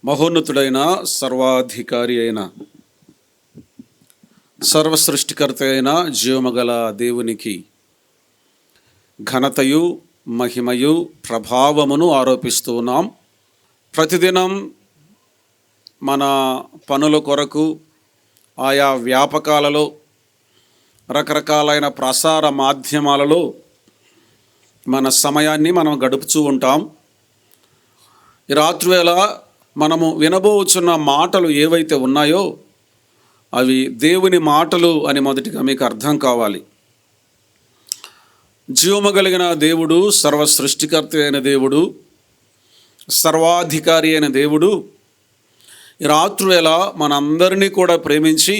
మహోన్నతుడైన సర్వాధికారి అయిన సర్వసృష్టికర్త అయిన జీవమగల దేవునికి ఘనతయు మహిమయు ప్రభావమును ఆరోపిస్తూ ఉన్నాం. ప్రతిదినం మన పనుల కొరకు ఆయా వ్యాపకాలలో రకరకాలైన ప్రసార మాధ్యమాలలో మన సమయాన్ని మనం గడుపుతూ ఉంటాం. ఈ రాత్రివేళ మనము వినబోచున్న మాటలు ఏవైతే ఉన్నాయో అవి దేవుని మాటలు అని మొదటిగా మీకు అర్థం కావాలి. జీవము కలిగిన దేవుడు, సర్వ సృష్టికర్త అయిన దేవుడు, సర్వాధికారి అయిన దేవుడు ఈ రాత్రివేళ మనందరినీ కూడా ప్రేమించి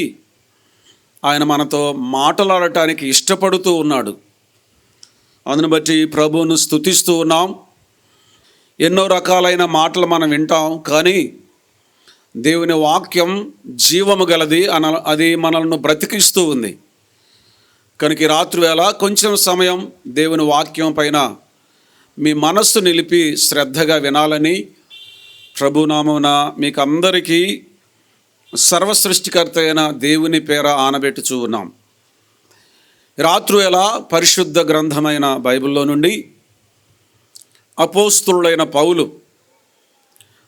ఆయన మనతో మాట్లాడటానికి ఇష్టపడుతూ ఉన్నాడు. అందును బట్టి ప్రభువును స్తుతిస్తూ ఉన్నాం. ఎన్నో రకాలైన మాటలు మనం వింటాం, కానీ దేవుని వాక్యం జీవము గలది, అది మనల్ని బ్రతికిస్తూ ఉంది. కనుక ఈ రాత్రివేళ కొంచెం సమయం దేవుని వాక్యం పైన మీ మనస్సు నిలిపి శ్రద్ధగా వినాలని ప్రభునామమున మీకు అందరికీ సర్వసృష్టికర్త అయిన దేవుని పేర ఆనబెట్టుచూ ఉన్నాం. రాత్రివేళ పరిశుద్ధ గ్రంథమైన బైబిల్లో నుండి అపోస్తులుడైన పౌలు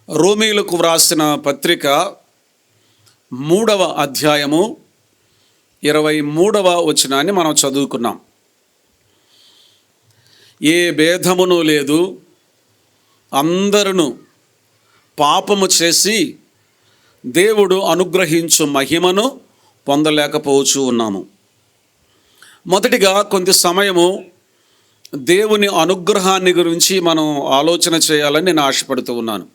రోమీయులకు వ్రాసిన పత్రిక 3వ అధ్యాయము 23వ వచనాన్ని మనం చదువుకున్నాం. ఏ భేదమును లేదు, అందరును పాపము చేసి దేవుడు అనుగ్రహించు మహిమను పొందలేకపోవచ్చు ఉన్నాము. మొదటిగా కొంత సమయము దేవుని అనుగ్రహాన్ని గురించి మనం ఆలోచన చేయాలని నేను ఆశపడుతూ ఉన్నాను.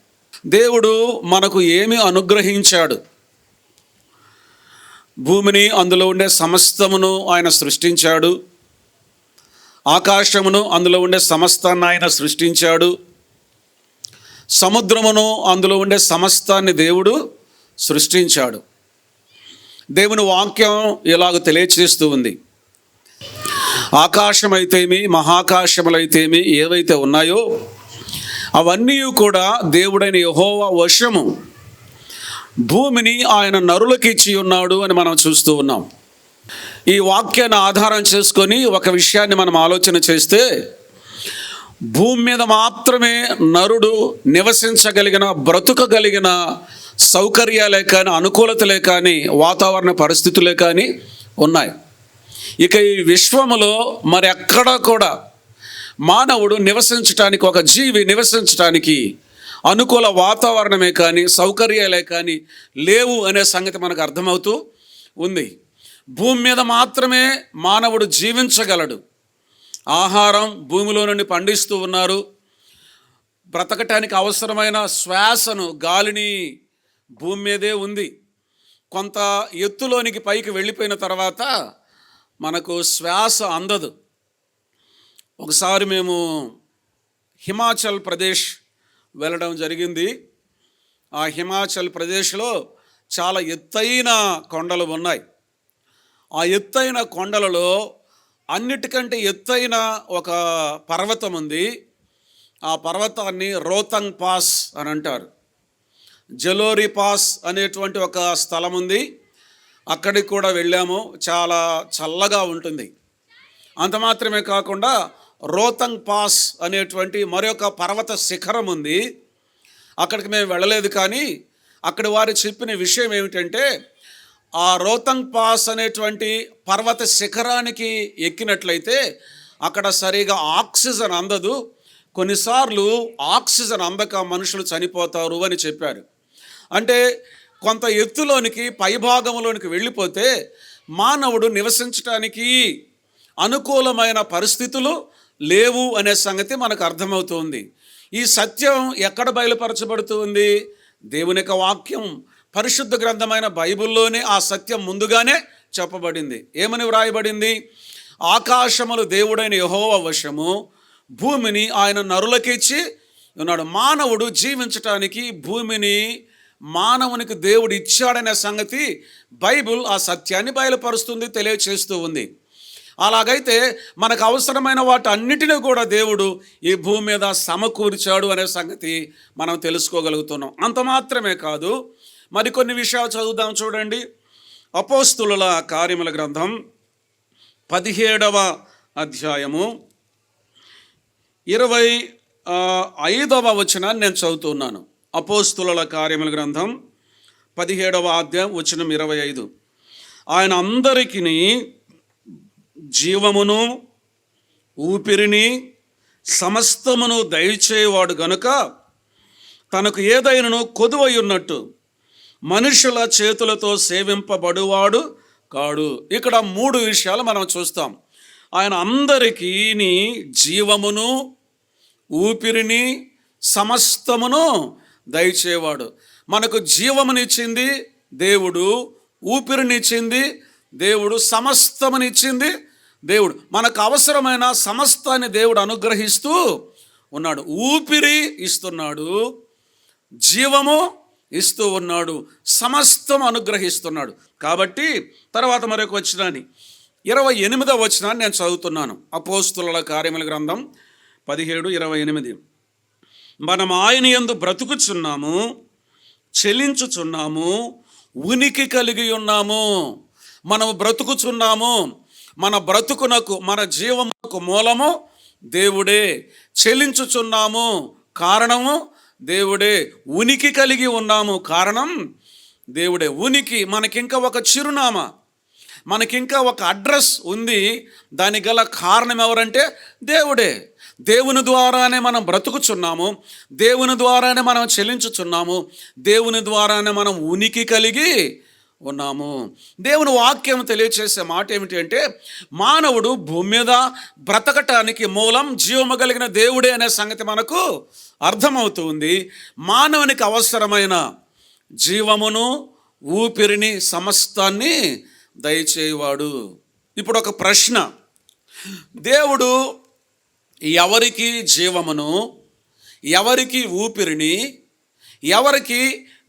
దేవుడు మనకు ఏమి అనుగ్రహించాడు? భూమిని, అందులో ఉండే సమస్తమును ఆయన సృష్టించాడు. ఆకాశమును, అందులో ఉండే సమస్తాన్ని ఆయన సృష్టించాడు. సముద్రమును, అందులో ఉండే సమస్తాన్ని దేవుడు సృష్టించాడు. దేవుని వాక్యం ఇలాగ తెలియచేస్తూ ఉంది. ఆకాశమైతేమి, మహాకాశములైతేమి ఏవైతే ఉన్నాయో అవన్నీ కూడా దేవుడైన యెహోవా వశము. భూమిని ఆయన నరులకు ఇచ్చి ఉన్నాడు అని మనం చూస్తూ ఉన్నాం. ఈ వాక్యాన్ని ఆధారం చేసుకొని ఒక విషయాన్ని మనం ఆలోచన చేస్తే, భూమి మీద మాత్రమే నరుడు నివసించగలిగిన, బ్రతుకగలిగిన సౌకర్యాలే కానీ, అనుకూలతలే కానీ, వాతావరణ పరిస్థితులే కానీ ఉన్నాయి. ఇక ఈ విశ్వములో మరి ఎక్కడా కూడా మానవుడు నివసించటానికి, ఒక జీవి నివసించటానికి అనుకూల వాతావరణమే కానీ, సౌకర్యాలే కానీ లేవు అనే సంగతి మనకు అర్థమవుతూ ఉంది. భూమి మీద మాత్రమే మానవుడు జీవించగలడు. ఆహారం భూమిలో నుండి పండిస్తూ ఉన్నారు. బ్రతకటానికి అవసరమైన శ్వాసను, గాలిని భూమి మీదే ఉంది. కొంత ఎత్తులోనికి పైకి వెళ్ళిపోయిన తర్వాత మనకు శ్వాస అందదు. ఒకసారి మేము హిమాచల్ ప్రదేశ్ వెళ్ళడం జరిగింది. ఆ హిమాచల్ ప్రదేశ్లో చాలా ఎత్తైన కొండలు ఉన్నాయి. ఆ ఎత్తైన కొండలలో అన్నిటికంటే ఎత్తైన ఒక పర్వతం ఉంది. ఆ పర్వతాన్ని రోహతంగ్ పాస్ అని అంటారు. జలోరి పాస్ అనేటువంటి ఒక స్థలం ఉంది. అక్కడికి కూడా వెళ్ళాము. చాలా చల్లగా ఉంటుంది. అంత మాత్రమే కాకుండా రోహతంగ్ పాస్ అనేటువంటి మరొక పర్వత శిఖరం ఉంది. అక్కడికి మేము వెళ్ళలేదు, కానీ అక్కడి వారు చెప్పిన విషయం ఏమిటంటే, ఆ రోహతంగ్ పాస్ అనేటువంటి పర్వత శిఖరానికి ఎక్కినట్లయితే అక్కడ సరిగా ఆక్సిజన్ అందదు. కొన్నిసార్లు ఆక్సిజన్ అందక మనుషులు చనిపోతారు అని చెప్పారు. అంటే కొంత ఎత్తులోనికి, పైభాగంలోనికి వెళ్ళిపోతే మానవుడు నివసించడానికి అనుకూలమైన పరిస్థితులు లేవు అనే సంగతి మనకు అర్థమవుతుంది. ఈ సత్యం ఎక్కడ బయలుపరచబడుతుంది? దేవుని యొక్క వాక్యం, పరిశుద్ధ గ్రంథమైన బైబిల్లోనే ఆ సత్యం ముందుగానే చెప్పబడింది. ఏమని వ్రాయబడింది? ఆకాశములు దేవుడైన యెహోవా వశము, భూమిని ఆయన నరులకిచ్చి ఉన్నాడు. మానవుడు జీవించటానికి భూమిని మానవునికి దేవుడు ఇచ్చాడనే సంగతి బైబిల్ ఆ సత్యాన్ని బయలుపరుస్తుంది, తెలియచేస్తూ ఉంది. అలాగైతే మనకు అవసరమైన వాటి అన్నిటినీ కూడా దేవుడు ఈ భూమి మీద సమకూర్చాడు అనే సంగతి మనం తెలుసుకోగలుగుతున్నాం. అంత మాత్రమే కాదు, మరికొన్ని విషయాలు చదువుదాం. చూడండి, అపోస్తులుల కార్యముల గ్రంథం 17వ అధ్యాయము 25వ వచనాన్ని నేను చదువుతున్నాను. అపోస్తులుల కార్యముల గ్రంథం 17వ అధ్యాయం వచనం 25. ఆయన అందరికీ జీవమును ఊపిరిని సమస్తమును దయచేవాడు గనుక తనకు ఏదైనను కొదువై ఉన్నట్టు మనుషుల చేతులతో సేవింపబడువాడు కాడు. ఇక్కడ 3 విషయాలు మనం చూస్తాం. ఆయన అందరికీ జీవమును ఊపిరిని సమస్తమును దయచేవాడు. మనకు జీవమునిచ్చింది దేవుడు, ఊపిరినిచ్చింది దేవుడు, సమస్తమునిచ్చింది దేవుడు. మనకు అవసరమైన సమస్తాన్ని దేవుడు అనుగ్రహిస్తూ ఉన్నాడు. ఊపిరి ఇస్తున్నాడు, జీవము ఇస్తూ ఉన్నాడు, సమస్తం అనుగ్రహిస్తున్నాడు. కాబట్టి తర్వాత మరొక వచనాన్ని 28వ వచనాన్ని నేను చదువుతున్నాను. అపోస్తులుల కార్యముల గ్రంథం 17:28. మనం ఆయన యందు బ్రతుకుచున్నాము, చెలించుచున్నాము, ఉనికి కలిగి ఉన్నాము. మనము బ్రతుకుచున్నాము, మన బ్రతుకునకు మన జీవమునకు మూలము దేవుడే. చెలించుచున్నాము, కారణము దేవుడే. ఉనికి కలిగి ఉన్నాము, కారణం దేవుడే. ఉనికి మనకింకా ఒక చిరునామా, మనకింకా ఒక అడ్రస్ ఉంది. దానికి గల కారణం ఎవరంటే దేవుడే. దేవుని ద్వారానే మనం బ్రతుకుచున్నాము, దేవుని ద్వారానే మనం చెల్లించుచున్నాము, దేవుని ద్వారానే మనం ఉనికి కలిగి ఉన్నాము. దేవుని వాక్యం తెలియచేసే మాట ఏమిటి అంటే, మానవుడు భూమి మీద బ్రతకటానికి మూలం జీవము కలిగిన దేవుడే అనే సంగతి మనకు అర్థమవుతుంది. మానవునికి అవసరమైన జీవమును ఊపిరిని సమస్తాన్ని దయచేవాడు. ఇప్పుడు ఒక ప్రశ్న, దేవుడు ఎవరికి జీవమును, ఎవరికి ఊపిరిని, ఎవరికి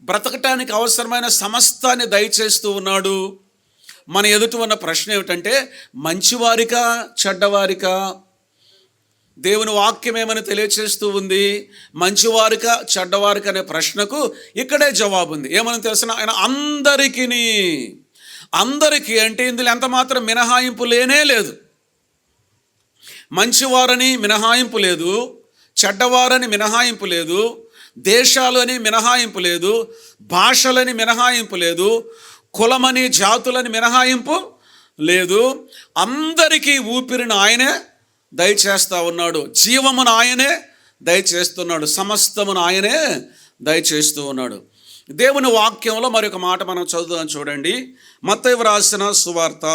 బ్రతకటానికి అవసరమైన సమస్తాన్ని దయచేస్తూ ఉన్నాడు? మన ఎదుట ఉన్న ప్రశ్న ఏమిటంటే, మంచివారికా చెడ్డవారికా? దేవుని వాక్యం ఏమని తెలియచేస్తూ ఉంది? మంచివారికా చెడ్డవారికా అనే ప్రశ్నకు ఇక్కడే జవాబు ఉంది. ఏమని తెలిసిన, ఆయన అందరికీ. అందరికీ అంటే ఇందులో ఎంత మాత్రం మినహాయింపు లేనే లేదు. మంచివారని మినహాయింపు లేదు, చెడ్డవారని మినహాయింపు లేదు, దేశాలని మినహాయింపు లేదు, భాషలని మినహాయింపు లేదు, కులమని జాతులని మినహాయింపు లేదు. అందరికీ ఊపిరిని ఆయనే దయచేస్తూ ఉన్నాడు, జీవమును ఆయనే దయచేస్తున్నాడు, సమస్తమును ఆయనే దయచేస్తూ ఉన్నాడు. దేవుని వాక్యంలో మరొక మాట మనం చదువుదాం. చూడండి, మత్తయి రాసిన సువార్త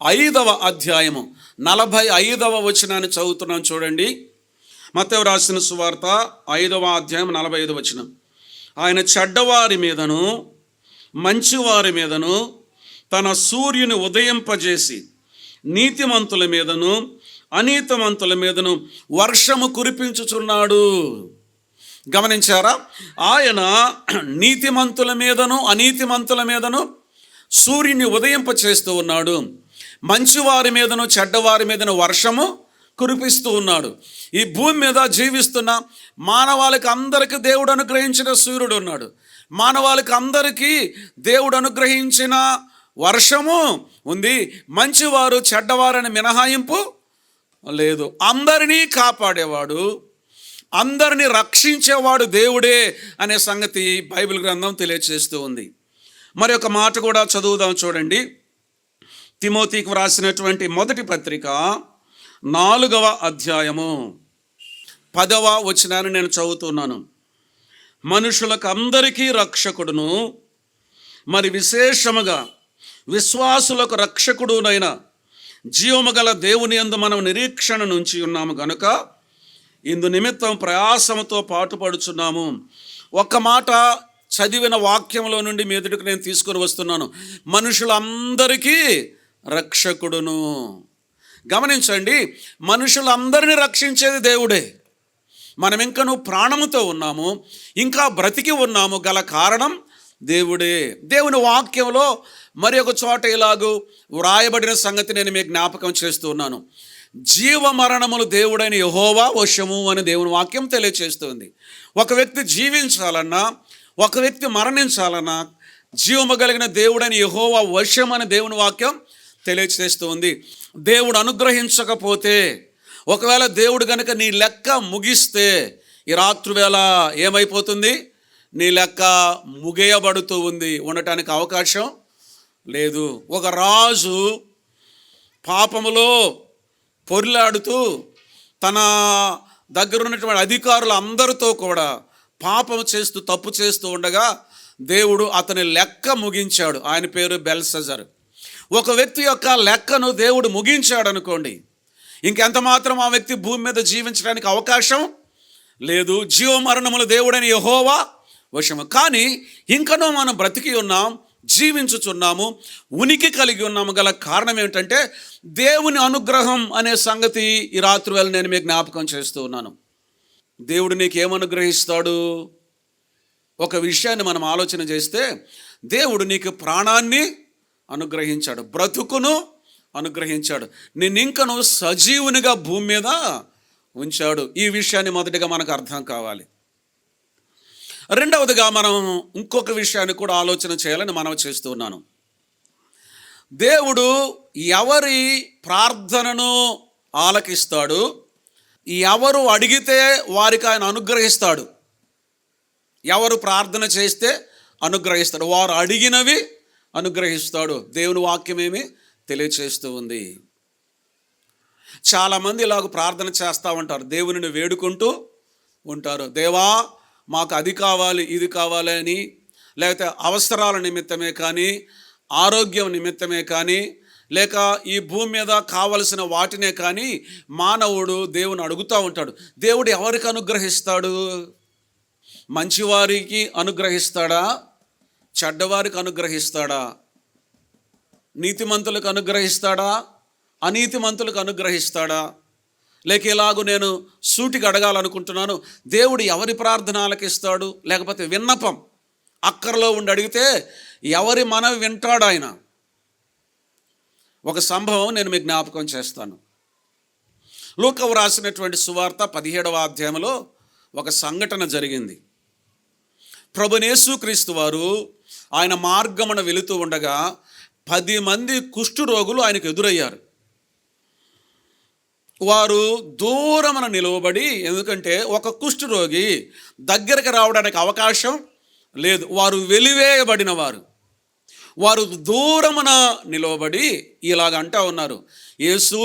5వ అధ్యాయము 45వ వచనాన్ని చదువుతున్నాం. చూడండి, మత్తయి రాసిన సువార్త 5వ అధ్యాయం 45వ వచనం. ఆయన చెడ్డవారి మీదను మంచివారి మీదను తన సూర్యుని ఉదయింపజేసి నీతిమంతుల మీదను అనీతిమంతుల మీదను వర్షము కురిపించుచున్నాడు. గమనించారా? ఆయన నీతిమంతుల మీదను అనీతిమంతుల మీదను సూర్యుని ఉదయింపచేస్తూ ఉన్నాడు, మంచివారి మీదను చెడ్డవారి మీదను వర్షము కురిపిస్తూ ఉన్నాడు. ఈ భూమి మీద జీవిస్తున్న మానవాళికి అందరికీ దేవుడు అనుగ్రహించిన సూర్యుడు ఉన్నాడు. మానవాళికి అందరికీ దేవుడు అనుగ్రహించిన వర్షము ఉంది. మంచివారు చెడ్డవారని మినహాయింపు లేదు. అందరినీ కాపాడేవాడు, అందరినీ రక్షించేవాడు దేవుడే అనే సంగతి బైబిల్ గ్రంథం తెలియజేస్తూ ఉంది. మరి ఒక మాట కూడా చదువుదాం. చూడండి, తిమోతికి వ్రాసినటువంటి మొదటి పత్రిక 4వ అధ్యాయము 10వ వచనాన్ని నేను చదువుతున్నాను. మనుషులకు అందరికీ రక్షకుడును, మరి విశేషముగా విశ్వాసులకు రక్షకుడునైన జీవము గల దేవుని యందు మనం నిరీక్షణ నుంచి ఉన్నాము గనుక ఇందు నిమిత్తం ప్రయాసముతో పాటుపడుచున్నాము. ఒక్క మాట చదివిన వాక్యంలో నుండి మీ ఎదుటికి నేను తీసుకొని వస్తున్నాను. మనుషులందరికీ రక్షకుడును. గమనించండి, మనుషులందరినీ రక్షించేది దేవుడే. మనం ఇంకా ప్రాణముతో ఉన్నాము, ఇంకా బ్రతికి ఉన్నాము గల కారణం దేవుడే. దేవుని వాక్యంలో మరి ఒక చోట ఇలాగూ వ్రాయబడిన సంగతి నేను మీకు జ్ఞాపకం చేస్తూ ఉన్నాను. జీవ మరణములు దేవుడైన యెహోవా వశము అని దేవుని వాక్యం తెలియచేస్తుంది. ఒక వ్యక్తి జీవించాలన్నా, ఒక వ్యక్తి మరణించాలన్నా జీవము కలిగిన దేవుడైన యెహోవా వశం అని దేవుని వాక్యం తెలియచేస్తూ ఉంది. దేవుడు అనుగ్రహించకపోతే, ఒకవేళ దేవుడు కనుక నీ లెక్క ముగిస్తే ఈ రాత్రి వేళ ఏమైపోతుంది? నీ లెక్క ముగియబడుతూ ఉంది, ఉండటానికి అవకాశం లేదు. ఒక రాజు పాపములో పొర్లాడుతూ తన దగ్గర ఉన్నటువంటి అధికారులు అందరితో కూడా పాపం చేస్తూ తప్పు చేస్తూ ఉండగా దేవుడు అతని లెక్క ముగించాడు. ఆయన పేరు బెల్షజర్. ఒక వ్యక్తి యొక్క లెక్కను దేవుడు ముగించాడు అనుకోండి, ఇంకెంత మాత్రం ఆ వ్యక్తి భూమి మీద జీవించడానికి అవకాశం లేదు. జీవమరణములు దేవుడని యెహోవా వశము. కానీ ఇంకనూ మనం బ్రతికి ఉన్నాం, జీవించుచున్నాము, ఉనికి కలిగి ఉన్నాము. గల కారణం ఏమిటంటే దేవుని అనుగ్రహం అనే సంగతి ఈ రాత్రి వేళ నేను మీకు జ్ఞాపకం చేస్తూ ఉన్నాను. దేవుడు నీకు ఏమనుగ్రహిస్తాడు? ఒక విషయాన్ని మనం ఆలోచన చేస్తే, దేవుడు నీకు ప్రాణాన్ని అనుగ్రహించాడు, బ్రతుకును అనుగ్రహించాడు, నిన్నింకను సజీవునిగా భూమి మీద ఉంచాడు. ఈ విషయాన్ని మొదటిగా మనకు అర్థం కావాలి. రెండవదిగా మనం ఇంకొక విషయాన్ని కూడా ఆలోచన చేయాలని మనం చేస్తున్నాను. దేవుడు ఎవరి ప్రార్థనను ఆలకిస్తాడు, ఎవరు అడిగితే వారికి ఆయన అనుగ్రహిస్తాడు. ఎవరు ప్రార్థన చేస్తే అనుగ్రహిస్తాడు, వారు అడిగినవి అనుగ్రహిస్తాడు. దేవుని వాక్యం ఏమి తెలియచేస్తూ ఉంది. చాలామంది ఇలాగ ప్రార్థన చేస్తూ ఉంటారు, దేవునిని వేడుకుంటూ ఉంటారు. దేవా మాకు అది కావాలి, ఇది కావాలి అని, లేకపోతే అవసరాల నిమిత్తమే కానీ, ఆరోగ్యం నిమిత్తమే కానీ, లేక ఈ భూమి మీద కావలసిన వాటినే కానీ మానవుడు దేవుని అడుగుతూ ఉంటాడు. దేవుడు ఎవరికి అనుగ్రహిస్తాడు? మంచివారికి అనుగ్రహిస్తాడా? చెడ్డవారికి అనుగ్రహిస్తాడా? నీతిమంతులకు అనుగ్రహిస్తాడా? అనీతిమంతులకు అనుగ్రహిస్తాడా? లేక ఇలాగూ నేను సూటిగా అడగాలనుకుంటున్నాను, దేవుడు ఎవరి ప్రార్థన ఆలకిస్తాడు? లేకపోతే విన్నపం అక్కరలో ఉండి అడిగితే ఎవరి మనవి వింటాడు ఆయన? ఒక సంభవం నేను మీకు జ్ఞాపకం చేస్తాను. లూకా రాసినటువంటి సువార్త 17వ అధ్యాయంలో ఒక సంఘటన జరిగింది. ప్రభువైన యేసుక్రీస్తు వారు ఆయన మార్గమున వెళుతూ ఉండగా 10 మంది కుష్ఠరోగులు ఆయనకు ఎదురయ్యారు. వారు దూరమున నిలవబడి, ఎందుకంటే ఒక కుష్ఠరోగి దగ్గరికి రావడానికి అవకాశం లేదు, వారు వెలివేయబడిన వారు దూరమున నిలవబడి ఇలాగ అంటా ఉన్నారు, యేసు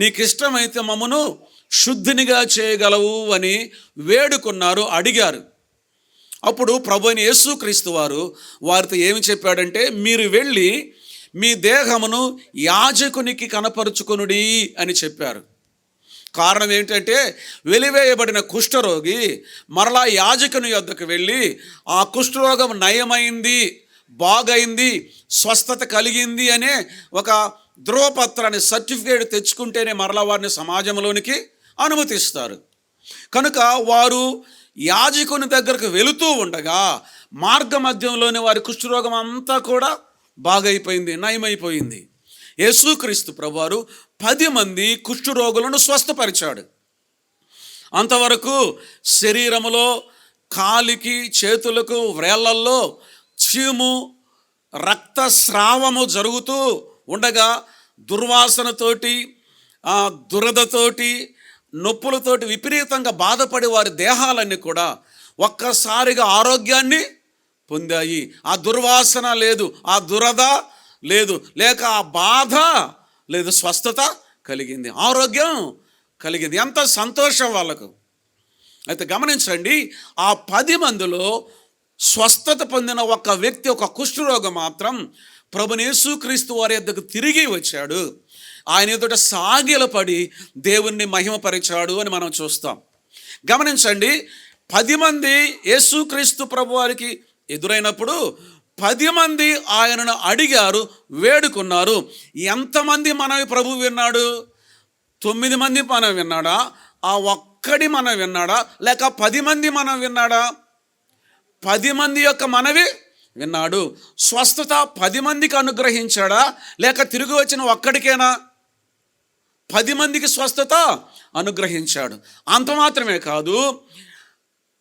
నీకు ఇష్టమైతే మమ్మను శుద్ధినిగా చేయగలవు అని వేడుకున్నారు, అడిగారు. అప్పుడు ప్రభువైన యేసుక్రీస్తు వారు వారితో ఏమి చెప్పాడంటే, మీరు వెళ్ళి మీ దేహమును యాజకునికి కనపరుచుకొనుడి అని చెప్పారు. కారణం ఏంటంటే, వెలివేయబడిన కుష్ఠరోగి మరలా యాజకుని యొద్దకు వెళ్ళి ఆ కుష్ఠరోగం నయమైంది, బాగైంది, స్వస్థత కలిగింది అనే ఒక ధ్రువపత్రాన్ని, సర్టిఫికేట్ తెచ్చుకుంటేనే మరలా వారిని సమాజంలోనికి అనుమతిస్తారు. కనుక వారు యాజకుని దగ్గరకు వెళుతూ ఉండగా మార్గ మధ్యంలోని వారి కుష్ఠరోగం అంతా కూడా బాగైపోయింది, నయమైపోయింది. యేసుక్రీస్తు ప్రభువారు 10 మంది కుష్ఠరోగులను స్వస్థపరిచాడు. అంతవరకు శరీరములో, కాలికి, చేతులకు, వ్రేళ్లల్లో చీము, రక్తస్రావము జరుగుతూ ఉండగా దుర్వాసనతోటి, దురదతోటి, నొప్పులతోటి విపరీతంగా బాధపడి వారి దేహాలన్నీ కూడా ఒక్కసారిగా ఆరోగ్యాన్ని పొందాయి. ఆ దుర్వాసన లేదు, ఆ దురద లేదు, లేక ఆ బాధ లేదు, స్వస్థత కలిగింది, ఆరోగ్యం కలిగింది. ఎంత సంతోషం వాళ్ళకు. అయితే గమనించండి, ఆ 10 మందిలో స్వస్థత పొందిన ఒక వ్యక్తి, ఒక కుష్ఠరోగం మాత్రం ప్రభువైన యేసుక్రీస్తు వారి యొద్దకు తిరిగి వచ్చాడు. ఆయన ఎదుట సాగిలపడి దేవుణ్ణి మహిమపరిచాడు అని మనం చూస్తాం. గమనించండి, 10 మంది యేసుక్రీస్తు ప్రభు వారికి ఎదురైనప్పుడు 10 మంది ఆయనను అడిగారు, వేడుకున్నారు. ఎంతమంది మనవి ప్రభు విన్నాడు? 9 మంది మనం విన్నాడా? ఆ ఒక్కడి మనం విన్నాడా? లేక 10 మంది మనం విన్నాడా? 10 మంది యొక్క మనవి విన్నాడు. స్వస్థత 10 మందికి అనుగ్రహించాడా, లేక తిరిగి వచ్చిన ఒక్కడికేనా? 10 మందికి స్వస్థత అనుగ్రహించాడు. అంత మాత్రమే కాదు,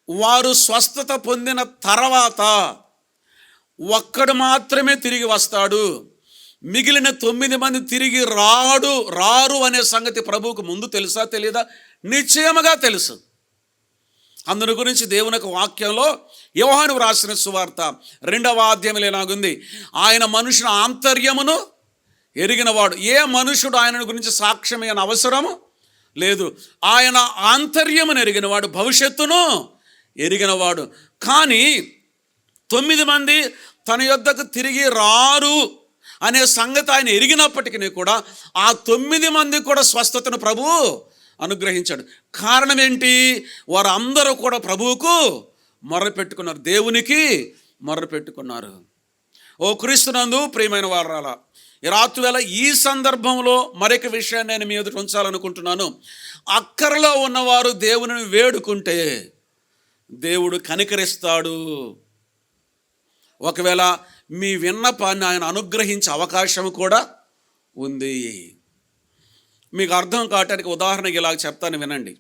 వారు స్వస్థత పొందిన తర్వాత ఒక్కడు మాత్రమే తిరిగి వస్తాడు, మిగిలిన 9 మంది తిరిగి రారు అనే సంగతి ప్రభువుకు ముందు తెలుసా తెలియదా? నిశ్చయముగా తెలుసు. అందుని గురించి దేవుని యొక్క వాక్యంలో యోహాను వ్రాసిన సువార్త 2వ అధ్యాయంలో ఇలాగుంది, ఆయన మనుషుని ఆంతర్యమును ఎరిగినవాడు. ఏ మనుషుడు ఆయన గురించి సాక్ష్యమైన అవసరము లేదు. ఆయన ఆంతర్యమును ఎరిగినవాడు, భవిష్యత్తును ఎరిగినవాడు. కానీ 9 మంది తన యొద్దకు తిరిగి రారు అనే సంగతి ఆయన ఎరిగినప్పటికీ కూడా ఆ 9 మంది కూడా స్వస్థతను ప్రభువు అనుగ్రహించాడు. కారణం ఏంటి? వారందరూ కూడా ప్రభువుకు మొర్రపెట్టుకున్నారు, దేవునికి మొర్రపెట్టుకున్నారు. ఓ క్రీస్తునందు ప్రియమైన వారాల, ఈ రాత్రి వేళ ఈ సందర్భంలో మరొక విషయాన్ని నేను మీ ఎదుట ఉంచాలనుకుంటున్నాను. అక్కరలో ఉన్నవారు దేవుని వేడుకుంటే దేవుడు కనికరిస్తాడు. ఒకవేళ మీ విన్నపాన్ని ఆయన అనుగ్రహించే అవకాశం కూడా ఉంది. మీకు అర్థం కావటానికి ఉదాహరణకి ఇలాగ చెప్తాను, వినండి.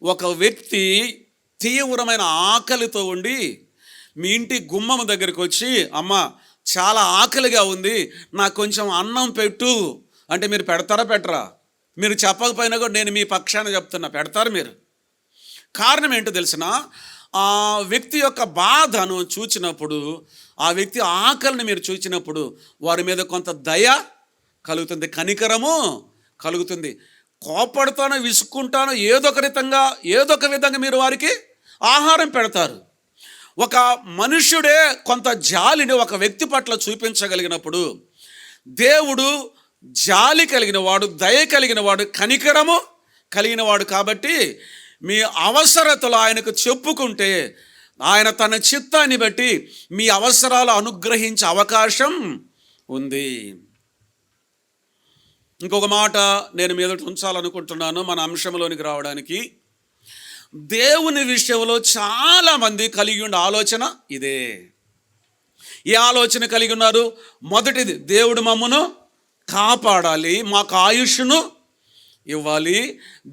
ఒక వ్యక్తి తీవ్రమైన ఆకలితో ఉండి మీ ఇంటి గుమ్మం దగ్గరికి వచ్చి, అమ్మ చాలా ఆకలిగా ఉంది, నాకు కొంచెం అన్నం పెట్టు అంటే మీరు పెడతారా పెట్టరా? మీరు చెప్పకపోయినా కూడా నేను మీ పక్షాన చెప్తున్నా, పెడతారు మీరు. కారణం ఏంటో తెలిసిన, ఆ వ్యక్తి యొక్క బాధను చూచినప్పుడు, ఆ వ్యక్తి ఆకలిని మీరు చూచినప్పుడు వారి మీద కొంత దయ కలుగుతుంది, కనికరము కలుగుతుంది. కోపడతానో విసుక్కుంటానో ఏదో ఒక విధంగా మీరు వారికి ఆహారం పెడతారు. ఒక మనుష్యుడే కొంత జాలిని ఒక వ్యక్తి పట్ల చూపించగలిగినప్పుడు దేవుడు జాలి కలిగినవాడు, దయ కలిగినవాడు, కనికరము కలిగినవాడు. కాబట్టి మీ అవసరతలు ఆయనకు చెప్పుకుంటే ఆయన తన చిత్తాన్ని బట్టి మీ అవసరాలు అనుగ్రహించే అవకాశం ఉంది. ఇంకొక మాట నేను మీద ఉంచాలనుకుంటున్నాను మన అంశంలోనికి రావడానికి. దేవుని విషయంలో చాలామంది కలిగి ఉన్న ఆలోచన ఇదే. ఏ ఆలోచన కలిగి ఉన్నారు? మొదటిది, దేవుడు మమ్మను కాపాడాలి, మాకు ఆయుష్ను ఇవ్వాలి,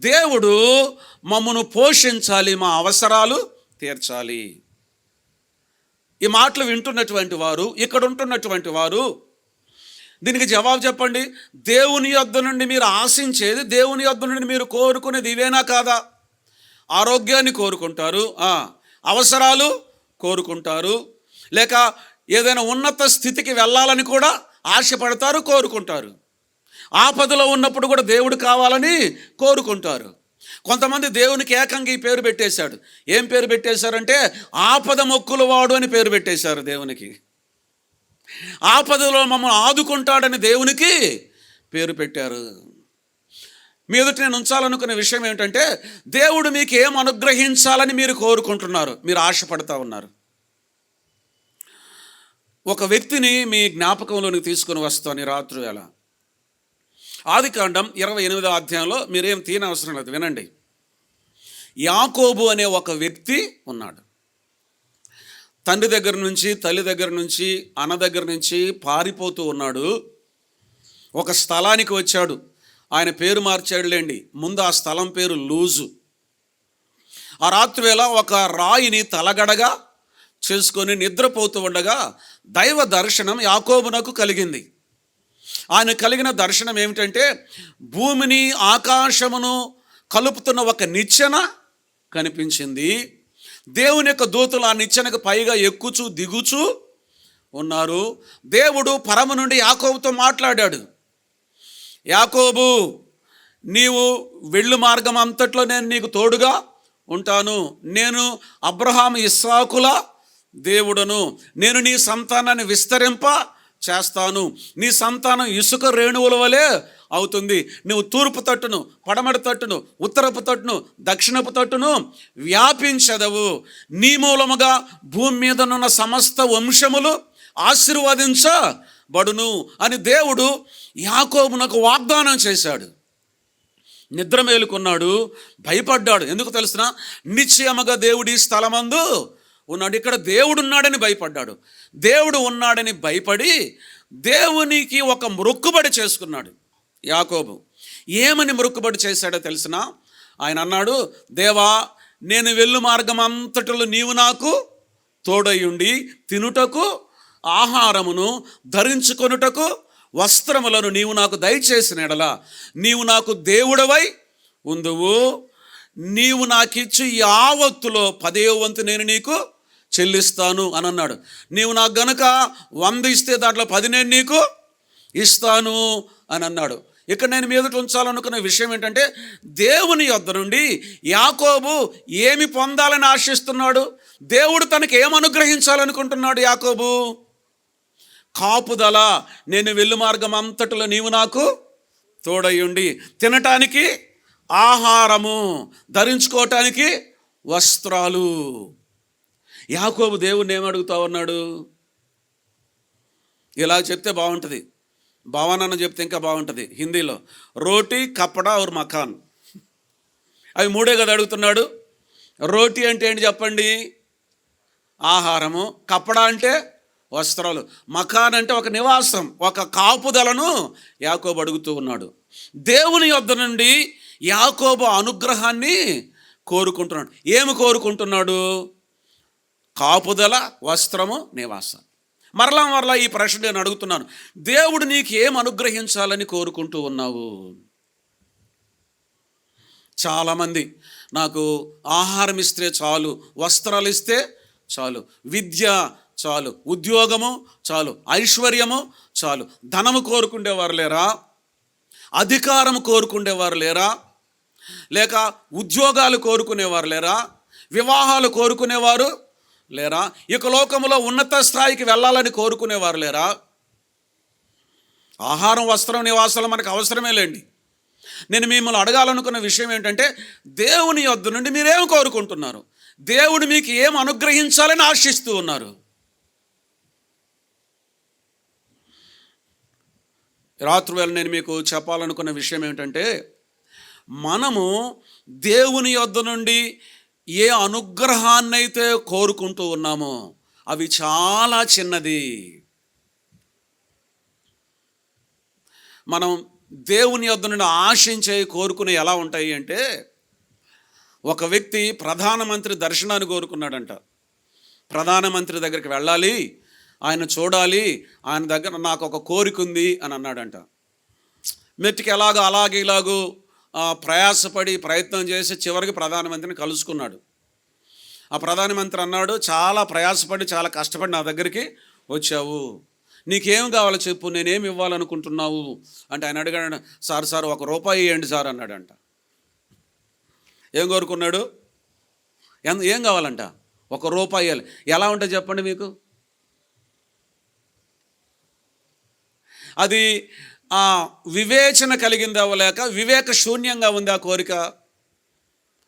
దేవుడు మమ్మను పోషించాలి, మా అవసరాలు తీర్చాలి. ఈ మాటలు వింటున్నటువంటి వారు, ఇక్కడ ఉంటున్నటువంటి వారు దీనికి జవాబు చెప్పండి. దేవుని యొద్ద నుండి మీరు ఆశించేది, దేవుని యొద్ద నుండి మీరు కోరుకునేది ఇవేనా కాదా? ఆరోగ్యాన్ని కోరుకుంటారు, అవసరాలు కోరుకుంటారు, లేక ఏదైనా ఉన్నత స్థితికి వెళ్ళాలని కూడా ఆశపడతారు, కోరుకుంటారు. ఆపదలో ఉన్నప్పుడు కూడా దేవుడు కావాలని కోరుకుంటారు. కొంతమంది దేవునికి ఏకంగా ఈ పేరు పెట్టేశాడు. ఏం పేరు పెట్టేశారంటే ఆపద మొక్కుల వాడు అని పేరు పెట్టేశారు దేవునికి. ఆపదలో మమ్మల్ని ఆదుకుంటాడని దేవునికి పేరు పెట్టారు. మీ ఎదుట నేను ఉంచాలనుకునే విషయం ఏమిటంటే, దేవుడు మీకు ఏం అనుగ్రహించాలని మీరు కోరుకుంటున్నారు, మీరు ఆశపడతా ఉన్నారు. ఒక వ్యక్తిని మీ జ్ఞాపకంలోనికి తీసుకుని వస్తాను రాత్రి వేళ. ఆదికాండం 28వ అధ్యాయంలో మీరేం తీయనవసరం లేదు, వినండి. యాకోబు అనే ఒక వ్యక్తి ఉన్నాడు. తండ్రి దగ్గర నుంచి, తల్లి దగ్గర నుంచి, అన్న దగ్గర నుంచి పారిపోతూ ఉన్నాడు. ఒక స్థలానికి వచ్చాడు. ఆయన పేరు మార్చాడులేండి. ముందు ఆ స్థలం పేరు లూజు. ఆ రాత్రి వేళ ఒక రాయిని తలగడగా చేసుకొని నిద్రపోతూ ఉండగా దైవ దర్శనం యాకోబునకు కలిగింది. ఆయన కలిగిన దర్శనం ఏమిటంటే, భూమిని ఆకాశమును కలుపుతున్న ఒక నిచ్చెన కనిపించింది. దేవుని యొక్క దూతలు ఆ నిచ్చెనకు పైగా ఎక్కుచూ దిగుచూ ఉన్నారు. దేవుడు పరము నుండి యాకోబుతో మాట్లాడాడు. యాకోబు, నీవు వెళ్ళు మార్గం అంతట్లో నేను నీకు తోడుగా ఉంటాను. నేను అబ్రహాము ఇస్సాకుల దేవుడను. నేను నీ సంతానాన్ని విస్తరింప చేస్తాను. నీ సంతానం ఇసుక రేణువుల వలె అవుతుంది. నువ్వు తూర్పు తట్టును, పడమటి తట్టును, ఉత్తరపు తట్టును, దక్షిణపు తట్టును వ్యాపించదవు. నీ మూలముగా భూమి మీదనున్న సమస్త వంశములు ఆశీర్వదించబడును అని దేవుడు యాకోబునకు వాగ్దానం చేశాడు. నిద్ర మేలుకున్నాడు, భయపడ్డాడు. ఎందుకు తెలుసునా? నిశ్చయముగా దేవుడి స్థలమందు ఉన్నాడు. ఇక్కడ దేవుడు ఉన్నాడని భయపడ్డాడు. దేవుడు ఉన్నాడని భయపడి దేవునికి ఒక మొక్కుబడి చేసుకున్నాడు యాకోబు. ఏమని మొక్కుబడి చేశాడో తెలిసిన? ఆయన అన్నాడు, దేవా, నేను వెళ్ళు మార్గం అంతటిలో నీవు నాకు తోడయుండి తినుటకు ఆహారమును, ధరించుకొనుటకు వస్త్రములను నీవు నాకు దయచేసిన ఎడల నీవు నాకు దేవుడవై ఉందువు. నీవు నాకిచ్చి యావత్తులో 10వ వంతు నేను నీకు చెల్లిస్తాను అని అన్నాడు. నీవు నాకు గనక 100 ఇస్తే దాంట్లో 10 నేను నీకు ఇస్తాను అని అన్నాడు. ఇక్కడ నేను మీదట ఉంచాలనుకున్న విషయం ఏంటంటే, దేవుని యొద్ద నుండి యాకోబు ఏమి పొందాలని ఆశిస్తున్నాడు? దేవుడు తనకి ఏం అనుగ్రహించాలనుకుంటున్నాడు? యాకోబు కాపుదల, నేను వెళ్ళు మార్గం అంతటిలో నీవు నాకు తోడయుండి తినటానికి ఆహారము, ధరించుకోవటానికి వస్త్రాలు. యాకోబు దేవుణ్ణి ఏమడుగుతా ఉన్నాడు? ఇలా చెప్తే బాగుంటుంది, భావనను చెప్తే ఇంకా బాగుంటుంది. హిందీలో రోటీ, కపడా और మకాన్, అవి 3 కదా అడుగుతున్నాడు. రోటీ అంటే ఏంటి చెప్పండి? ఆహారము. కపడా అంటే వస్త్రాలు. మకాన్ అంటే ఒక నివాసం, ఒక కాపుదలను యాకోబు అడుగుతూ ఉన్నాడు. దేవుని యొద్ద నుండి యాకోబు అనుగ్రహాన్ని కోరుకుంటున్నాడు. ఏమి కోరుకుంటున్నాడు? కాపుదల, వస్త్రము, నివాసం. మరలా ఈ ప్రశ్న నేను అడుగుతున్నాను, దేవుడు నీకు ఏం అనుగ్రహించాలని కోరుకుంటూ ఉన్నావు? చాలామంది నాకు ఆహారం ఇస్తే చాలు, వస్త్రాలు ఇస్తే చాలు, విద్య చాలు, ఉద్యోగము చాలు, ఐశ్వర్యము చాలు. ధనము కోరుకుండేవారు లేరా? అధికారం కోరుకునేవారు లేరా? లేక ఉద్యోగాలు కోరుకునేవారు లేరా? వివాహాలు కోరుకునేవారు లేరా? ఇక లోకంలో ఉన్నత స్థాయికి వెళ్ళాలని కోరుకునేవారు లేరా? ఆహారం, వస్త్రం, నివాసాలు మనకు అవసరమే లేండి. నేను మిమ్మల్ని అడగాలనుకున్న విషయం ఏంటంటే, దేవుని యొద్ద నుండి మీరేం కోరుకుంటున్నారు? దేవుడు మీకు ఏం అనుగ్రహించాలని ఆశిస్తూ ఉన్నారు? రాత్రి వేళ నేను మీకు చెప్పాలనుకున్న విషయం ఏంటంటే, మనము దేవుని యొద్ద నుండి ఏ అనుగ్రహాన్నైతే కోరుకుంటూ ఉన్నామో అవి చాలా చిన్నది. మనం దేవుని యొద్ద నుండి ఆశించే, కోరుకునే ఎలా ఉంటాయి అంటే, ఒక వ్యక్తి ప్రధానమంత్రి దర్శనాన్ని కోరుకున్నాడంట. ప్రధానమంత్రి దగ్గరికి వెళ్ళాలి, ఆయన చూడాలి, ఆయన దగ్గర నాకు ఒక కోరిక ఉంది అని అన్నాడంట. మెట్టికి ఇలాగూ ప్రయాసపడి ప్రయత్నం చేసి చివరికి ప్రధానమంత్రిని కలుసుకున్నాడు. ఆ ప్రధానమంత్రి అన్నాడు, చాలా ప్రయాసపడి చాలా కష్టపడి నా దగ్గరికి వచ్చావు, నీకేం కావాలో చెప్పు, నేనేమి ఇవ్వాలనుకుంటున్నావు అంటే ఆయన అడిగాడు, సార్ ₹1 ఇవ్వండి సార్ అన్నాడంట. ఏం కోరుకున్నాడు? ఏం కావాలంట? ₹1 ఇవ్వాలి. ఎలా ఉంటుంది చెప్పండి మీకు? అది వివేచన కలిగిందా, లేక వివేక శూన్యంగా ఉంది ఆ కోరిక,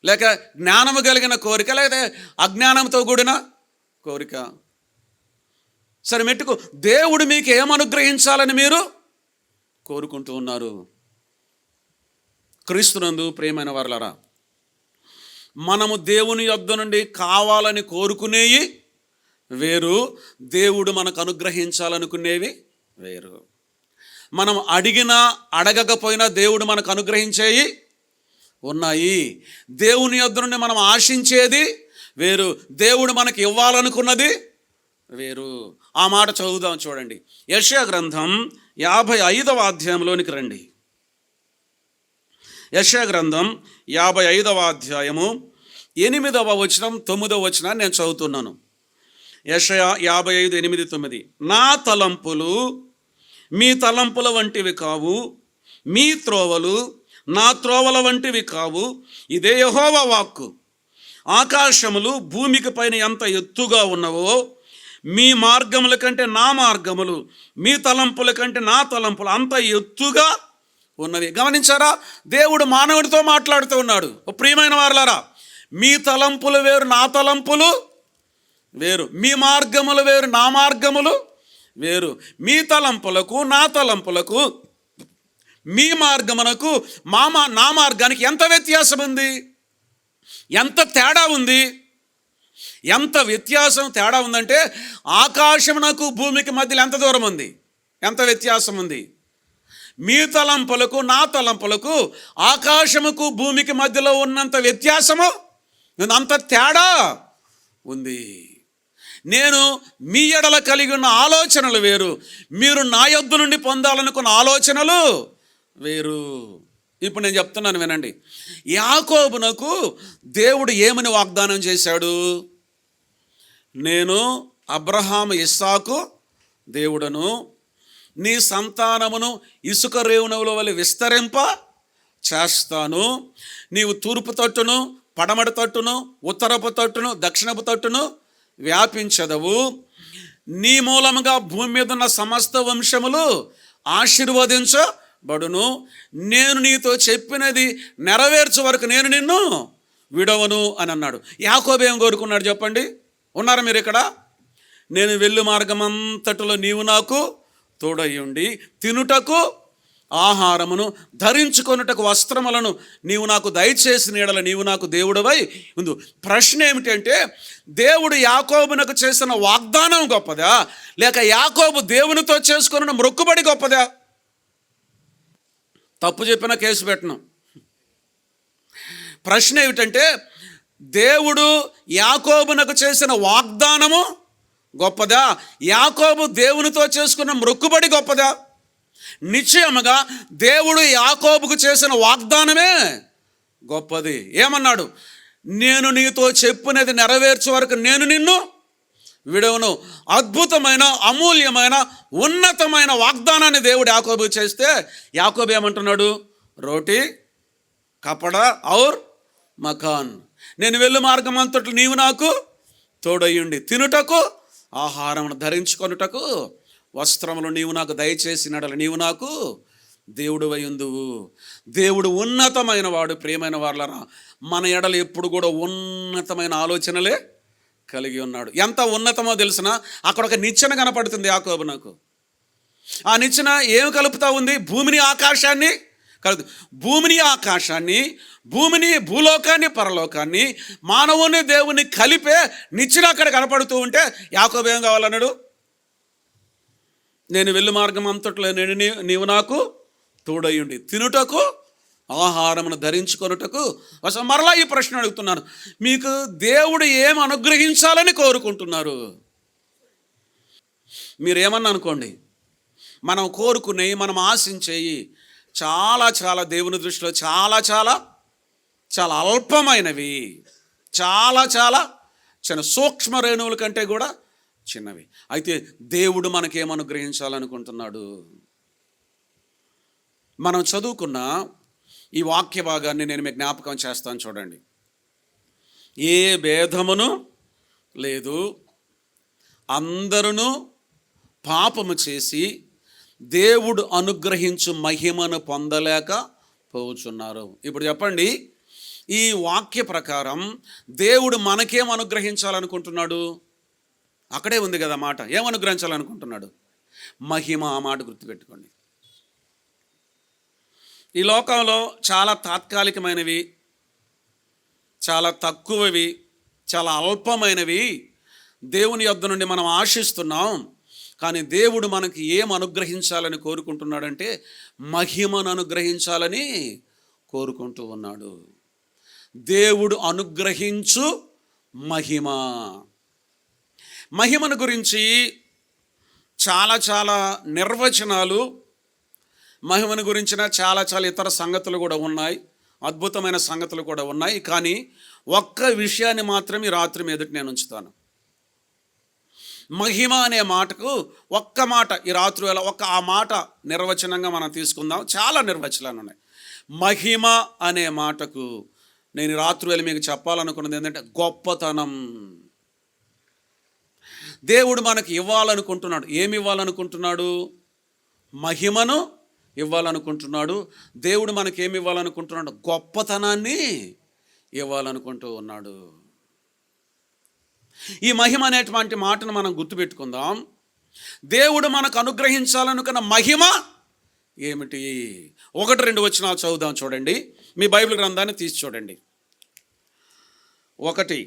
లేక జ్ఞానము కలిగిన కోరిక, లేకపోతే అజ్ఞానంతో కూడిన కోరిక? సరే, మెట్టుకు దేవుడు మీకు ఏమనుగ్రహించాలని మీరు కోరుకుంటూ ఉన్నారు? క్రీస్తునందు ప్రియమైన వారలారా, మనము దేవుని యొద్ద నుండి కావాలని కోరుకునేవి వేరు, దేవుడు మనకు అనుగ్రహించాలనుకునేవి వేరు. మనం అడిగినా అడగకపోయినా దేవుడు మనకు అనుగ్రహించేవి ఉన్నాయి. దేవుని యొద్ద నుండి మనం ఆశించేది వేరు, దేవుడు మనకి ఇవ్వాలనుకున్నది వేరు. ఆ మాట చదువుదాం, చూడండి. యెషయా గ్రంథం 55వ అధ్యాయంలోనికి రండి. యెషయా గ్రంథం 55వ అధ్యాయము 8వ వచనం 9వ వచనాన్ని నేను చదువుతున్నాను. యెషయా 55:8-9. నా తలంపులు మీ తలంపుల వంటివి కావు, మీ త్రోవలు నా త్రోవల వంటివి కావు, ఇదే యెహోవా వాక్కు. ఆకాశములు భూమికి పైన ఎంత ఎత్తుగా ఉన్నవో మీ మార్గముల కంటే నా మార్గములు, మీ తలంపుల కంటే నా తలంపులు అంత ఎత్తుగా ఉన్నవి. గమనించారా? దేవుడు మానవుడితో మాట్లాడుతూ ఉన్నాడు. ప్రియమైన వారలారా, మీ తలంపులు వేరు, నా తలంపులు వేరు, మీ మార్గములు వేరు, నా మార్గములు వేరు. మీ తలంపులకు నా తలంపులకు, మీ మార్గమునకు నా మార్గానికి ఎంత వ్యత్యాసం ఉంది, ఎంత తేడా ఉంది. ఎంత వ్యత్యాసం తేడా ఉందంటే ఆకాశమునకు భూమికి మధ్యలో ఎంత దూరం ఉంది, ఎంత వ్యత్యాసం ఉంది. మీ తలంపులకు నా తలంపులకు ఆకాశముకు భూమికి మధ్యలో ఉన్నంత వ్యత్యాసము, అంత తేడా ఉంది. నేను మీ ఎడల కలిగి ఉన్న ఆలోచనలు వేరు, మీరు నా యొద్ద నుండి పొందాలనుకున్న ఆలోచనలు వేరు. ఇప్పుడు నేను చెప్తున్నాను వినండి. యాకోబునకు దేవుడు ఏమని వాగ్దానం చేశాడు? నేను అబ్రహాము ఇస్సాకు దేవుడను, నీ సంతానమును ఇసుక రేణువుల వలె విస్తరింప చేస్తాను. నీవు తూర్పు తట్టును, పడమటి తట్టును, ఉత్తరపు తట్టును, దక్షిణపు తట్టును వ్యాపించదవు. నీ మూలముగా భూమి మీద ఉన్న సమస్త వంశములు ఆశీర్వదించబడును. నేను నీతో చెప్పినది నెరవేర్చే వరకు నేను నిన్ను విడవను అని అన్నాడు. యాకోబు ఏం కోరుకున్నాడు చెప్పండి? ఉన్నారా మీరు ఇక్కడ? నేను వెళ్ళు మార్గమంతటిలో నీవు నాకు తోడయ్యుండి, తినుటకు ఆహారమును, ధరించుకొనుటకు వస్త్రములను నీవు నాకు దయచేసిన యెడల నీవు నాకు దేవుడవై ఉండు. ప్రశ్న ఏమిటంటే, దేవుడు యాకోబునకు చేసిన వాగ్దానం గొప్పదా, లేక యాకోబు దేవునితో చేసుకున్న మొక్కుబడి గొప్పదా? తప్పు చెప్పిన కేసు పెట్టను. ప్రశ్న ఏమిటంటే, దేవుడు యాకోబునకు చేసిన వాగ్దానము గొప్పదా, యాకోబు దేవునితో చేసుకున్న మొక్కుబడి గొప్పదా? నిశ్చయముగా దేవుడు యాకోబుకు చేసిన వాగ్దానమే గొప్పది. ఏమన్నాడు? నేను నీతో చెప్పినది నెరవేర్చే వరకు నేను నిన్ను విడవను. అద్భుతమైన, అమూల్యమైన, ఉన్నతమైన వాగ్దానాన్ని దేవుడు యాకోబుకు చేస్తే యాకోబు ఏమంటున్నాడు? రోటీ కపడా ఔర్ మకాన్, నేను వెళ్ళు మార్గం అంతట్లు నీవు నాకు తోడయ్యుండి, తినుటకు ఆహారమును, ధరించుకొనుటకు వస్త్రములు నీవు నాకు దయచేసినడల నీవు నాకు దేవుడు అయ్యుందువు. దేవుడు ఉన్నతమైన వాడు. ప్రియమైన వాళ్ళరా, మన ఎడలు ఎప్పుడు కూడా ఉన్నతమైన ఆలోచనలే కలిగి ఉన్నాడు. ఎంత ఉన్నతమో తెలిసిన, అక్కడ ఒక నిచ్చెన కనపడుతుంది యాకోబు నాకు. ఆ నిచ్చెన ఏమి కలుపుతా ఉంది? భూమిని ఆకాశాన్ని కలుపు. భూమిని ఆకాశాన్ని, భూమిని భూలోకాన్ని పరలోకాన్ని, మానవుని దేవుని కలిపే నిచ్చెన అక్కడ కనపడుతూ ఉంటే యాకోబు ఏం కావాలన్నాడు? నేను వెళ్ళు మార్గం అంతట్లో నీవు నాకు తోడయ్యుండి, తినుటకు ఆహారమును, ధరించుకొనుటకు. అసలు మరలా ఈ ప్రశ్న అడుగుతున్నాను, మీకు దేవుడు ఏం అనుగ్రహించాలని కోరుకుంటున్నారు? మీరేమన్నా అనుకోండి, మనం కోరుకునేవి, మనం ఆశించేవి చాలా చాలా దేవుని దృష్టిలో చాలా చాలా చాలా అల్పమైనవి, చాలా చాలా చిన్న సూక్ష్మ రేణువుల కంటే కూడా చిన్నవి. అయితే దేవుడు మనకేమనుగ్రహించాలనుకుంటున్నాడు? మనం చదువుకున్న ఈ వాక్య భాగాన్ని నేను మీకు జ్ఞాపకం చేస్తాను చూడండి. ఏ భేదమును లేదు, అందరూ పాపము చేసి దేవుడు అనుగ్రహించు మహిమను పొందలేక పోవుచున్నారు. ఇప్పుడు చెప్పండి, ఈ వాక్య ప్రకారం దేవుడు మనకేం అనుగ్రహించాలనుకుంటున్నాడు? అక్కడే ఉంది కదా మాట. ఏం అనుగ్రహించాలనుకుంటున్నాడు? మహిమ. ఆ మాట గుర్తుపెట్టుకోండి. ఈ లోకంలో చాలా తాత్కాలికమైనవి, చాలా తక్కువవి, చాలా అల్పమైనవి దేవుని యొద్ద నుండి మనం ఆశిస్తున్నాం. కానీ దేవుడు మనకి ఏం అనుగ్రహించాలని కోరుకుంటున్నాడంటే మహిమను అనుగ్రహించాలని కోరుకుంటూ ఉన్నాడు. దేవుడు అనుగ్రహించు మహిమ. మహిమను గురించి చాలా చాలా నిర్వచనాలు, మహిమను గురించిన చాలా చాలా ఇతర సంగతులు కూడా ఉన్నాయి, అద్భుతమైన సంగతులు కూడా ఉన్నాయి. కానీ ఒక్క విషయాన్ని మాత్రం ఈ రాత్రి మీదటి నేను ఉంచుతాను. మహిమ అనే మాటకు ఒక్క మాట ఈ రాత్రి వేళ ఆ మాట నిర్వచనంగా మనం తీసుకుందాం. చాలా నిర్వచనాలు ఉన్నాయి. మహిమ అనే మాటకు నేను రాత్రి వేళ మీకు చెప్పాలనుకున్నది ఏంటంటే గొప్పతనం. దేవుడు మనకి ఇవ్వాలనుకుంటున్నాడు. ఏమి ఇవ్వాలనుకుంటున్నాడు? మహిమను ఇవ్వాలనుకుంటున్నాడు. దేవుడు మనకి ఏమి ఇవ్వాలనుకుంటున్నాడు? గొప్పతనాన్ని ఇవ్వాలనుకుంటూ ఉన్నాడు. ఈ మహిమ అనేటువంటి మాటను మనం గుర్తుపెట్టుకుందాం. దేవుడు మనకు అనుగ్రహించాలనుకున్న మహిమ ఏమిటి? 1-2 వచనాలు చదువుదాం చూడండి. మీ బైబిల్ గ్రంథాన్ని తీసి చూడండి. 1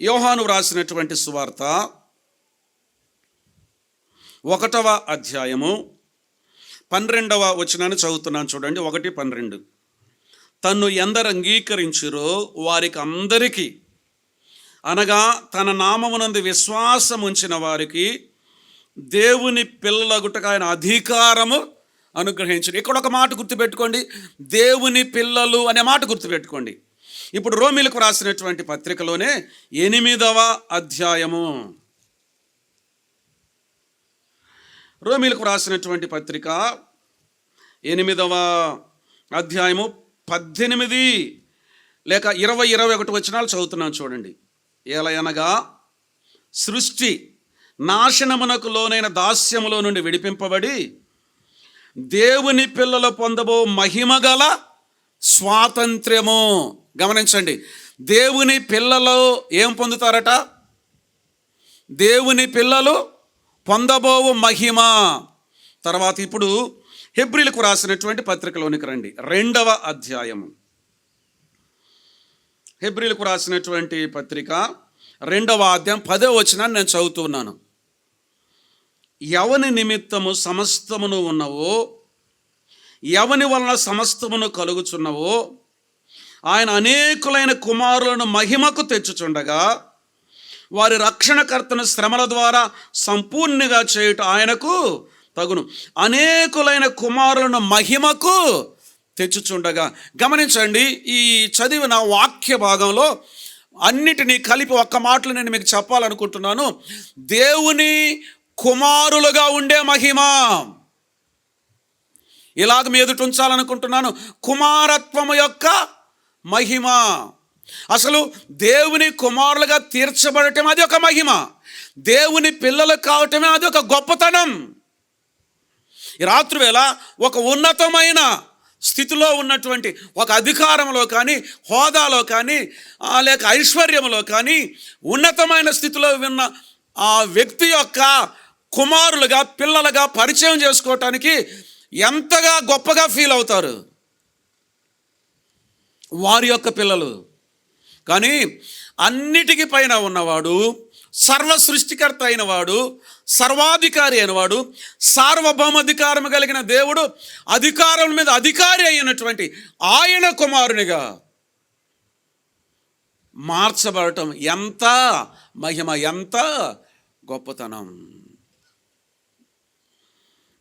యోహాను వ్రాసినటువంటి సువార్త 1వ అధ్యాయము 12వ వచనాన్ని చదువుతున్నాను చూడండి. 1:12. తన్ను ఎందరు అంగీకరించురో వారికి అందరికీ, అనగా తన నామమునందు విశ్వాసం ఉంచిన వారికి దేవుని పిల్లలగుటకు ఆయన అధికారము అనుగ్రహించడు. ఇక్కడ ఒక మాట గుర్తుపెట్టుకోండి, దేవుని పిల్లలు అనే మాట గుర్తుపెట్టుకోండి. ఇప్పుడు రోమీలకు రాసినటువంటి పత్రికలోనే 8వ అధ్యాయము, రోమీలకు రాసినటువంటి పత్రిక 8వ అధ్యాయము 18 లేక 20-21 వచనాలు చదువుతున్నాను చూడండి. ఎలయనగా సృష్టి నాశనమునకు లోనైన దాస్యములో నుండి విడిపింపబడి దేవుని పిల్లలు పొందబో మహిమగల స్వాతంత్ర్యము. గమనించండి, దేవుని పిల్లలు ఏం పొందుతారట? దేవుని పిల్లలు పొందబోవు మహిమ. తర్వాత ఇప్పుడు హెబ్రీలకు రాసినటువంటి పత్రికలోనికి రండి. 2వ అధ్యాయము, హెబ్రీలకు రాసినటువంటి పత్రిక 2వ అధ్యాయం 10వ వచనాన్ని నేను చదువుతున్నాను. ఎవని నిమిత్తము సమస్తమును ఉన్నవో, ఎవని వలన సమస్తమును కలుగుచున్నవో ఆయన అనేకులైన కుమారులను మహిమకు తెచ్చుచుండగా వారి రక్షణకర్తను శ్రమల ద్వారా సంపూర్ణంగా చేయుట ఆయనకు తగును. అనేకులైన కుమారులను మహిమకు తెచ్చుచుండగా. గమనించండి, ఈ చదివిన వాక్య భాగంలో అన్నిటినీ కలిపి ఒక్క మాటలు నేను మీకు చెప్పాలనుకుంటున్నాను. దేవుని కుమారులుగా ఉండే మహిమ ఇలాగ మీ ఎదుట ఉంచాలనుకుంటున్నాను. కుమారత్వము యొక్క మహిమ. అసలు దేవుని కుమారులుగా తీర్చబడటం అది ఒక మహిమ. దేవుని పిల్లలు కావటమే అది ఒక గొప్పతనం. ఈ రాత్రి వేళ ఒక ఉన్నతమైన స్థితిలో ఉన్నటువంటి ఒక అధికారంలో కానీ, హోదాలో కానీ, లేక ఐశ్వర్యంలో కానీ ఉన్నతమైన స్థితిలో ఉన్న ఆ వ్యక్తి యొక్క కుమారులుగా, పిల్లలుగా పరిచయం చేసుకోవటానికి ఎంతగా గొప్పగా ఫీల్ అవుతారు వారి యొక్క పిల్లలు. కానీ అన్నిటికీ పైన ఉన్నవాడు, సర్వ సృష్టికర్త అయిన వాడు, సర్వాధికారి అయినవాడు, సార్వభౌమాధికారం కలిగిన దేవుడు, అధికారం మీద అధికారి అయినటువంటి ఆయన కుమారునిగా మార్చబడటం ఎంత మహిమ, ఎంత గొప్పతనం.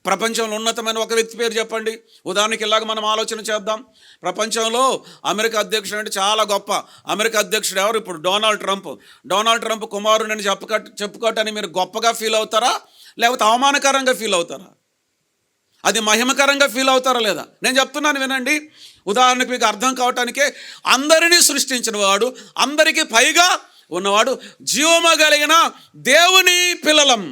ప్రపంచంలో ఉన్నతమైన ఒక వ్యక్తి పేరు చెప్పండి. ఉదాహరణకి ఇలాగ మనం ఆలోచన చేద్దాం. ప్రపంచంలో అమెరికా అధ్యక్షుడు అంటే చాలా గొప్ప అమెరికా అధ్యక్షుడు ఎవరు? ఇప్పుడు డొనాల్డ్ ట్రంప్. డొనాల్డ్ ట్రంప్ కుమారుడని చెప్పుకోవటానికి మీరు గొప్పగా ఫీల్ అవుతారా, లేకపోతే అవమానకరంగా ఫీల్ అవుతారా? అది మహిమకరంగా ఫీల్ అవుతారా లేదా? నేను చెప్తున్నాను వినండి. ఉదాహరణకు మీకు అర్థం కావటానికే, అందరినీ సృష్టించిన వాడు, అందరికీ పైగా ఉన్నవాడు, జీవము కలిగిన దేవుని పిల్లలం.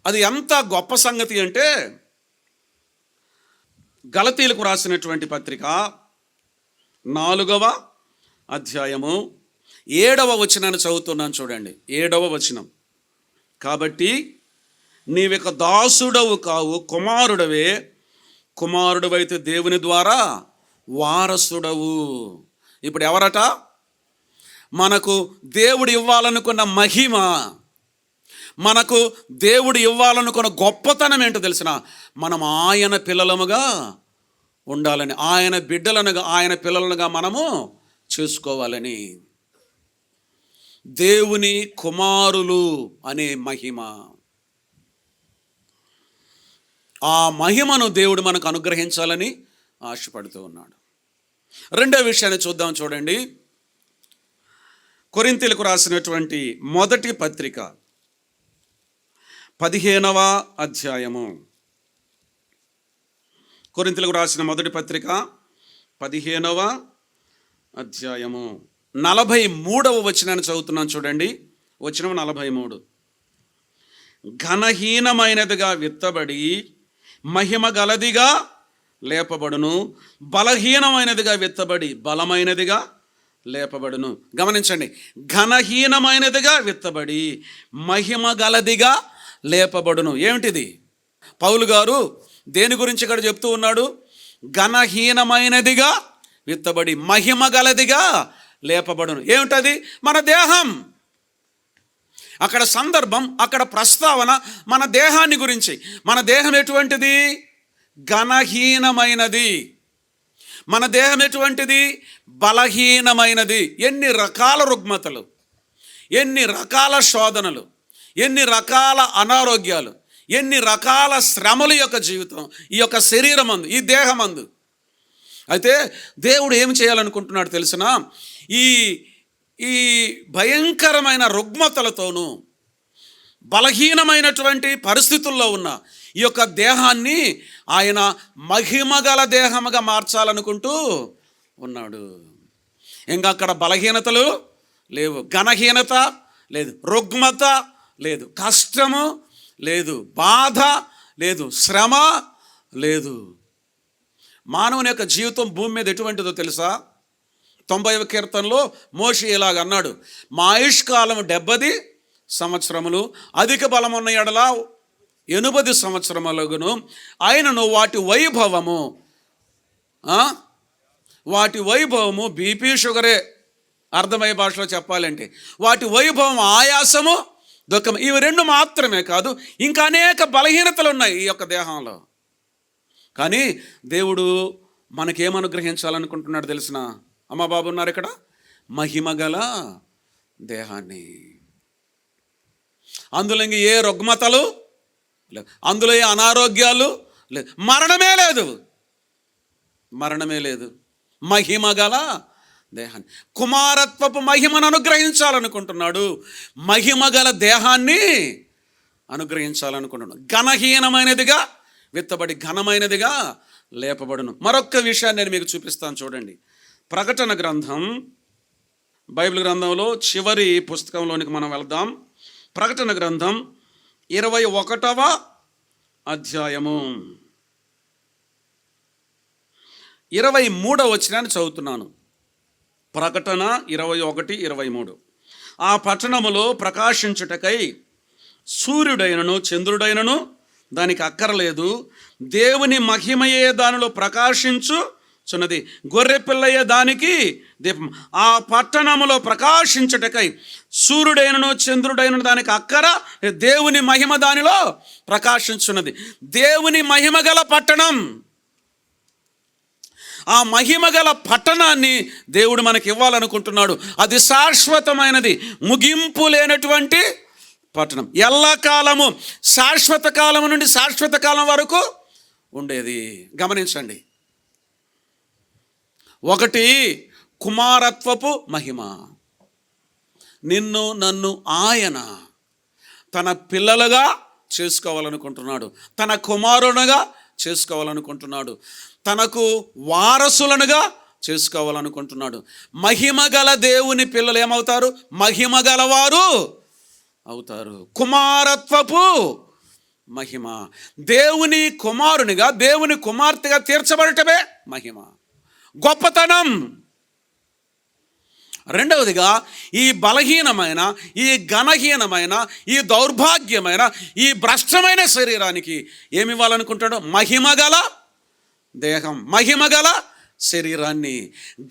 అది ఎంత గొప్ప సంగతి అంటే, గలతీలకు రాసినటువంటి పత్రిక 4వ అధ్యాయము 7వ వచనాన్ని చదువుతున్నాను చూడండి. 7వ వచనం. కాబట్టి నీవిక దాసుడవు కావు, కుమారుడవే. కుమారుడవైతే దేవుని ద్వారా వారసుడవు. ఇప్పుడు ఎవరట? మనకు దేవుడు ఇవ్వాలనుకున్న మహిమ, మనకు దేవుడు ఇవ్వాలనుకున్న గొప్పతనం ఏంటో తెలిసిన, మనం ఆయన పిల్లలముగా ఉండాలని, ఆయన బిడ్డలనుగా, ఆయన పిల్లలనుగా మనము చేసుకోవాలని. దేవుని కుమారులు అనే మహిమ, ఆ మహిమను దేవుడు మనకు అనుగ్రహించాలని ఆశపడుతూ ఉన్నాడు. రెండో విషయాన్ని చూద్దాం చూడండి. కొరింథీయులకు రాసినటువంటి మొదటి పత్రిక 15వ అధ్యాయము. కొరింథీయులకు రాసిన మొదటి పత్రిక 15వ అధ్యాయము 43వ వచనాన్ని చదువుతున్నాను చూడండి. వచనం 43. ఘనహీనమైనదిగా విత్తబడి మహిమ గలదిగా లేపబడును, బలహీనమైనదిగా విత్తబడి బలమైనదిగా లేపబడును. గమనించండి, ఘనహీనమైనదిగా విత్తబడి మహిమ గలదిగా లేపబడును. ఏమిటిది? పౌలు గారు దేని గురించి ఇక్కడ చెప్తూ ఉన్నాడు? ఘనహీనమైనదిగా విత్తబడి మహిమ గలదిగా లేపబడును. ఏమిటది? మన దేహం. అక్కడ సందర్భం, అక్కడ ప్రస్తావన మన దేహాన్ని గురించి. మన దేహం ఎటువంటిది? ఘనహీనమైనది. మన దేహం ఎటువంటిది? బలహీనమైనది. ఎన్ని రకాల రుగ్మతలు, ఎన్ని రకాల శోధనలు, ఎన్ని రకాల అనారోగ్యాలు, ఎన్ని రకాల శ్రమల యొక్క జీవితం ఈ యొక్క శరీరమందు, ఈ దేహమందు. అయితే దేవుడు ఏం చేయాలనుకుంటున్నాడు తెలిసిన? ఈ భయంకరమైన రుగ్మతలతోనూ బలహీనమైనటువంటి పరిస్థితుల్లో ఉన్న ఈ యొక్క దేహాన్ని ఆయన మహిమగల దేహముగా మార్చాలనుకుంటూ ఉన్నాడు. ఇంకా అక్కడ బలహీనతలు లేవు, ఘనహీనత లేదు, రుగ్మత లేదు, కష్టము లేదు, బాధ లేదు, శ్రమ లేదు. మానవుని యొక్క జీవితం భూమి మీద ఎటువంటిదో తెలుసా? 90వ కీర్తనలో మోషే ఇలాగ అన్నాడు, మా ఆయుష్కాలము 70 సంవత్సరములు, అధిక బలమున్న ఎడల 80 సంవత్సరములుగును. ఆయనను వాటి వైభవము బీపీ షుగరే, అర్థమయ్యే భాషలో చెప్పాలంటే వాటి వైభవం ఆయాసము దుఃఖం. ఇవి రెండు మాత్రమే కాదు, ఇంకా అనేక బలహీనతలు ఉన్నాయి ఈ యొక్క దేహంలో. కానీ దేవుడు మనకేమనుగ్రహించాలనుకుంటున్నాడు తెలిసిన? అమ్మ బాబు ఉన్నారు ఇక్కడ, మహిమగల దేహాన్ని. అందులో ఇంక ఏ రుగ్మతలు లేదు, అందులో ఏ అనారోగ్యాలు లేదు, మరణమే లేదు. మహిమగల దేహాన్ని, కుమారత్వపు మహిమను అనుగ్రహించాలనుకుంటున్నాడు. మహిమగల దేహాన్ని అనుగ్రహించాలనుకుంటున్నాడు. ఘనహీనమైనదిగా విత్తబడి ఘనమైనదిగా లేపబడును. మరొక్క విషయాన్ని నేను మీకు చూపిస్తాను చూడండి. ప్రకటన గ్రంథం, బైబిల్ గ్రంథంలో చివరి పుస్తకంలోనికి మనం వెళ్దాం. ప్రకటన గ్రంథం 21వ అధ్యాయము 23వ వచనాన్ని చదువుతున్నాను. ప్రకటన 21:23. ఆ పట్టణములో ప్రకాశించుటకై సూర్యుడైనను చంద్రుడైనను దానికి అక్కరలేదు, దేవుని మహిమయే దానిలో ప్రకాశించుచున్నది, గొర్రెపిల్లయే దానికి దీపం. ఆ పట్టణములో ప్రకాశించుటకై సూర్యుడైనను చంద్రుడైనను దానికి అక్కర, దేవుని మహిమ దానిలో ప్రకాశించున్నది. దేవుని మహిమ గల పట్టణం. ఆ మహిమగల పట్టణాన్ని దేవుడు మనకి ఇవ్వాలనుకుంటున్నాడు. అది శాశ్వతమైనది, ముగింపు లేనటువంటి పట్టణం. ఎల్లకాలము, శాశ్వత కాలము నుండి శాశ్వత కాలం వరకు ఉండేది. గమనించండి. ఒకటి, కుమారత్వపు మహిమ. నిన్ను నన్ను ఆయన తన పిల్లలుగా చేసుకోవాలనుకుంటున్నాడు, తన కుమారునిగా చేసుకోవాలనుకుంటున్నాడు, తనకు వారసులనుగా చేసుకోవాలనుకుంటున్నాడు. మహిమగల దేవుని పిల్లలు ఏమవుతారు? మహిమగలవారు అవుతారు. కుమారత్వపు మహిమ. దేవుని కుమారునిగా, దేవుని కుమార్తెగా తీర్చబడటమే మహిమ, గొప్పతనం. రెండవదిగా, ఈ బలహీనమైన, ఈ ఘనహీనమైన, ఈ దౌర్భాగ్యమైన, ఈ భ్రష్టమైన శరీరానికి ఏమి ఇవ్వాలనుకుంటాడు? మహిమగల దేహం, మహిమగల శరీరాన్ని.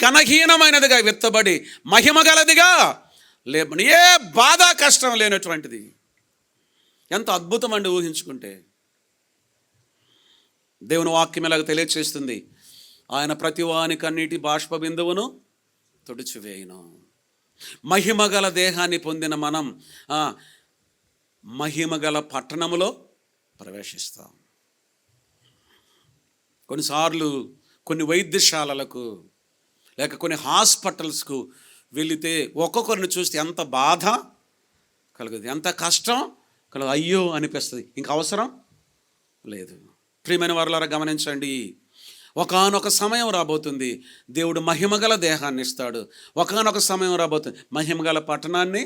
ఘనహీనమైనదిగా విత్తబడి మహిమగలదిగా లేబడి, ఏ బాధ కష్టం లేనటువంటిది. ఎంత అద్భుతం అండి ఊహించుకుంటే. దేవుని వాక్యం ఇలాగ తెలియచేస్తుంది, ఆయన ప్రతివానికి అన్నిటి బాష్ప బిందువును తుడిచివేయును. మహిమగల దేహాన్ని పొందిన మనం మహిమగల పట్టణములో ప్రవేశిస్తాం. కొన్నిసార్లు కొన్ని వైద్యశాలలకు లేక కొన్ని హాస్పిటల్స్కు వెళితే ఒక్కొక్కరిని చూస్తే ఎంత బాధ కలుగుతుంది, ఎంత కష్టం కలుగు, అయ్యో అనిపిస్తుంది. ఇంకా అవసరం లేదు. ప్రియమైన వారులారా గమనించండి, ఒకానొక సమయం రాబోతుంది, దేవుడు మహిమగల దేహాన్ని ఇస్తాడు. ఒకానొక సమయం రాబోతుంది, మహిమగల పట్టణాన్ని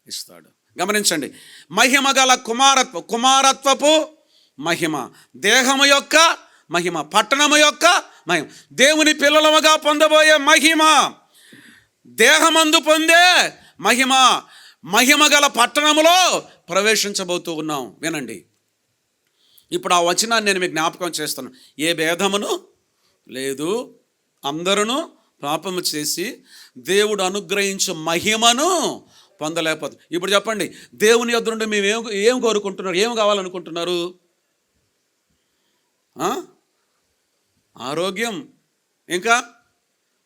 ఇస్తాడు. గమనించండి, మహిమగల కుమారత్వపు మహిమ, దేహము యొక్క మహిమ, పట్టణము యొక్క మహిమ, దేవుని పిల్లలముగా పొందబోయే మహిమ, దేహమందు పొందే మహిమ, మహిమగల పట్టణములో ప్రవేశించబోతూ ఉన్నాం. వినండి, ఇప్పుడు ఆ వచనాన్ని నేను మీకు జ్ఞాపకం చేస్తాను. ఏ భేదమును లేదు, అందరూ పాపము చేసి దేవుడు అనుగ్రహించు మహిమను పొందలేకపోతుంది. ఇప్పుడు చెప్పండి, దేవుని యొద్ద నుండి మేము ఏం కోరుకుంటున్నారు? ఏం కావాలనుకుంటున్నారు? ఆరోగ్యం, ఇంకా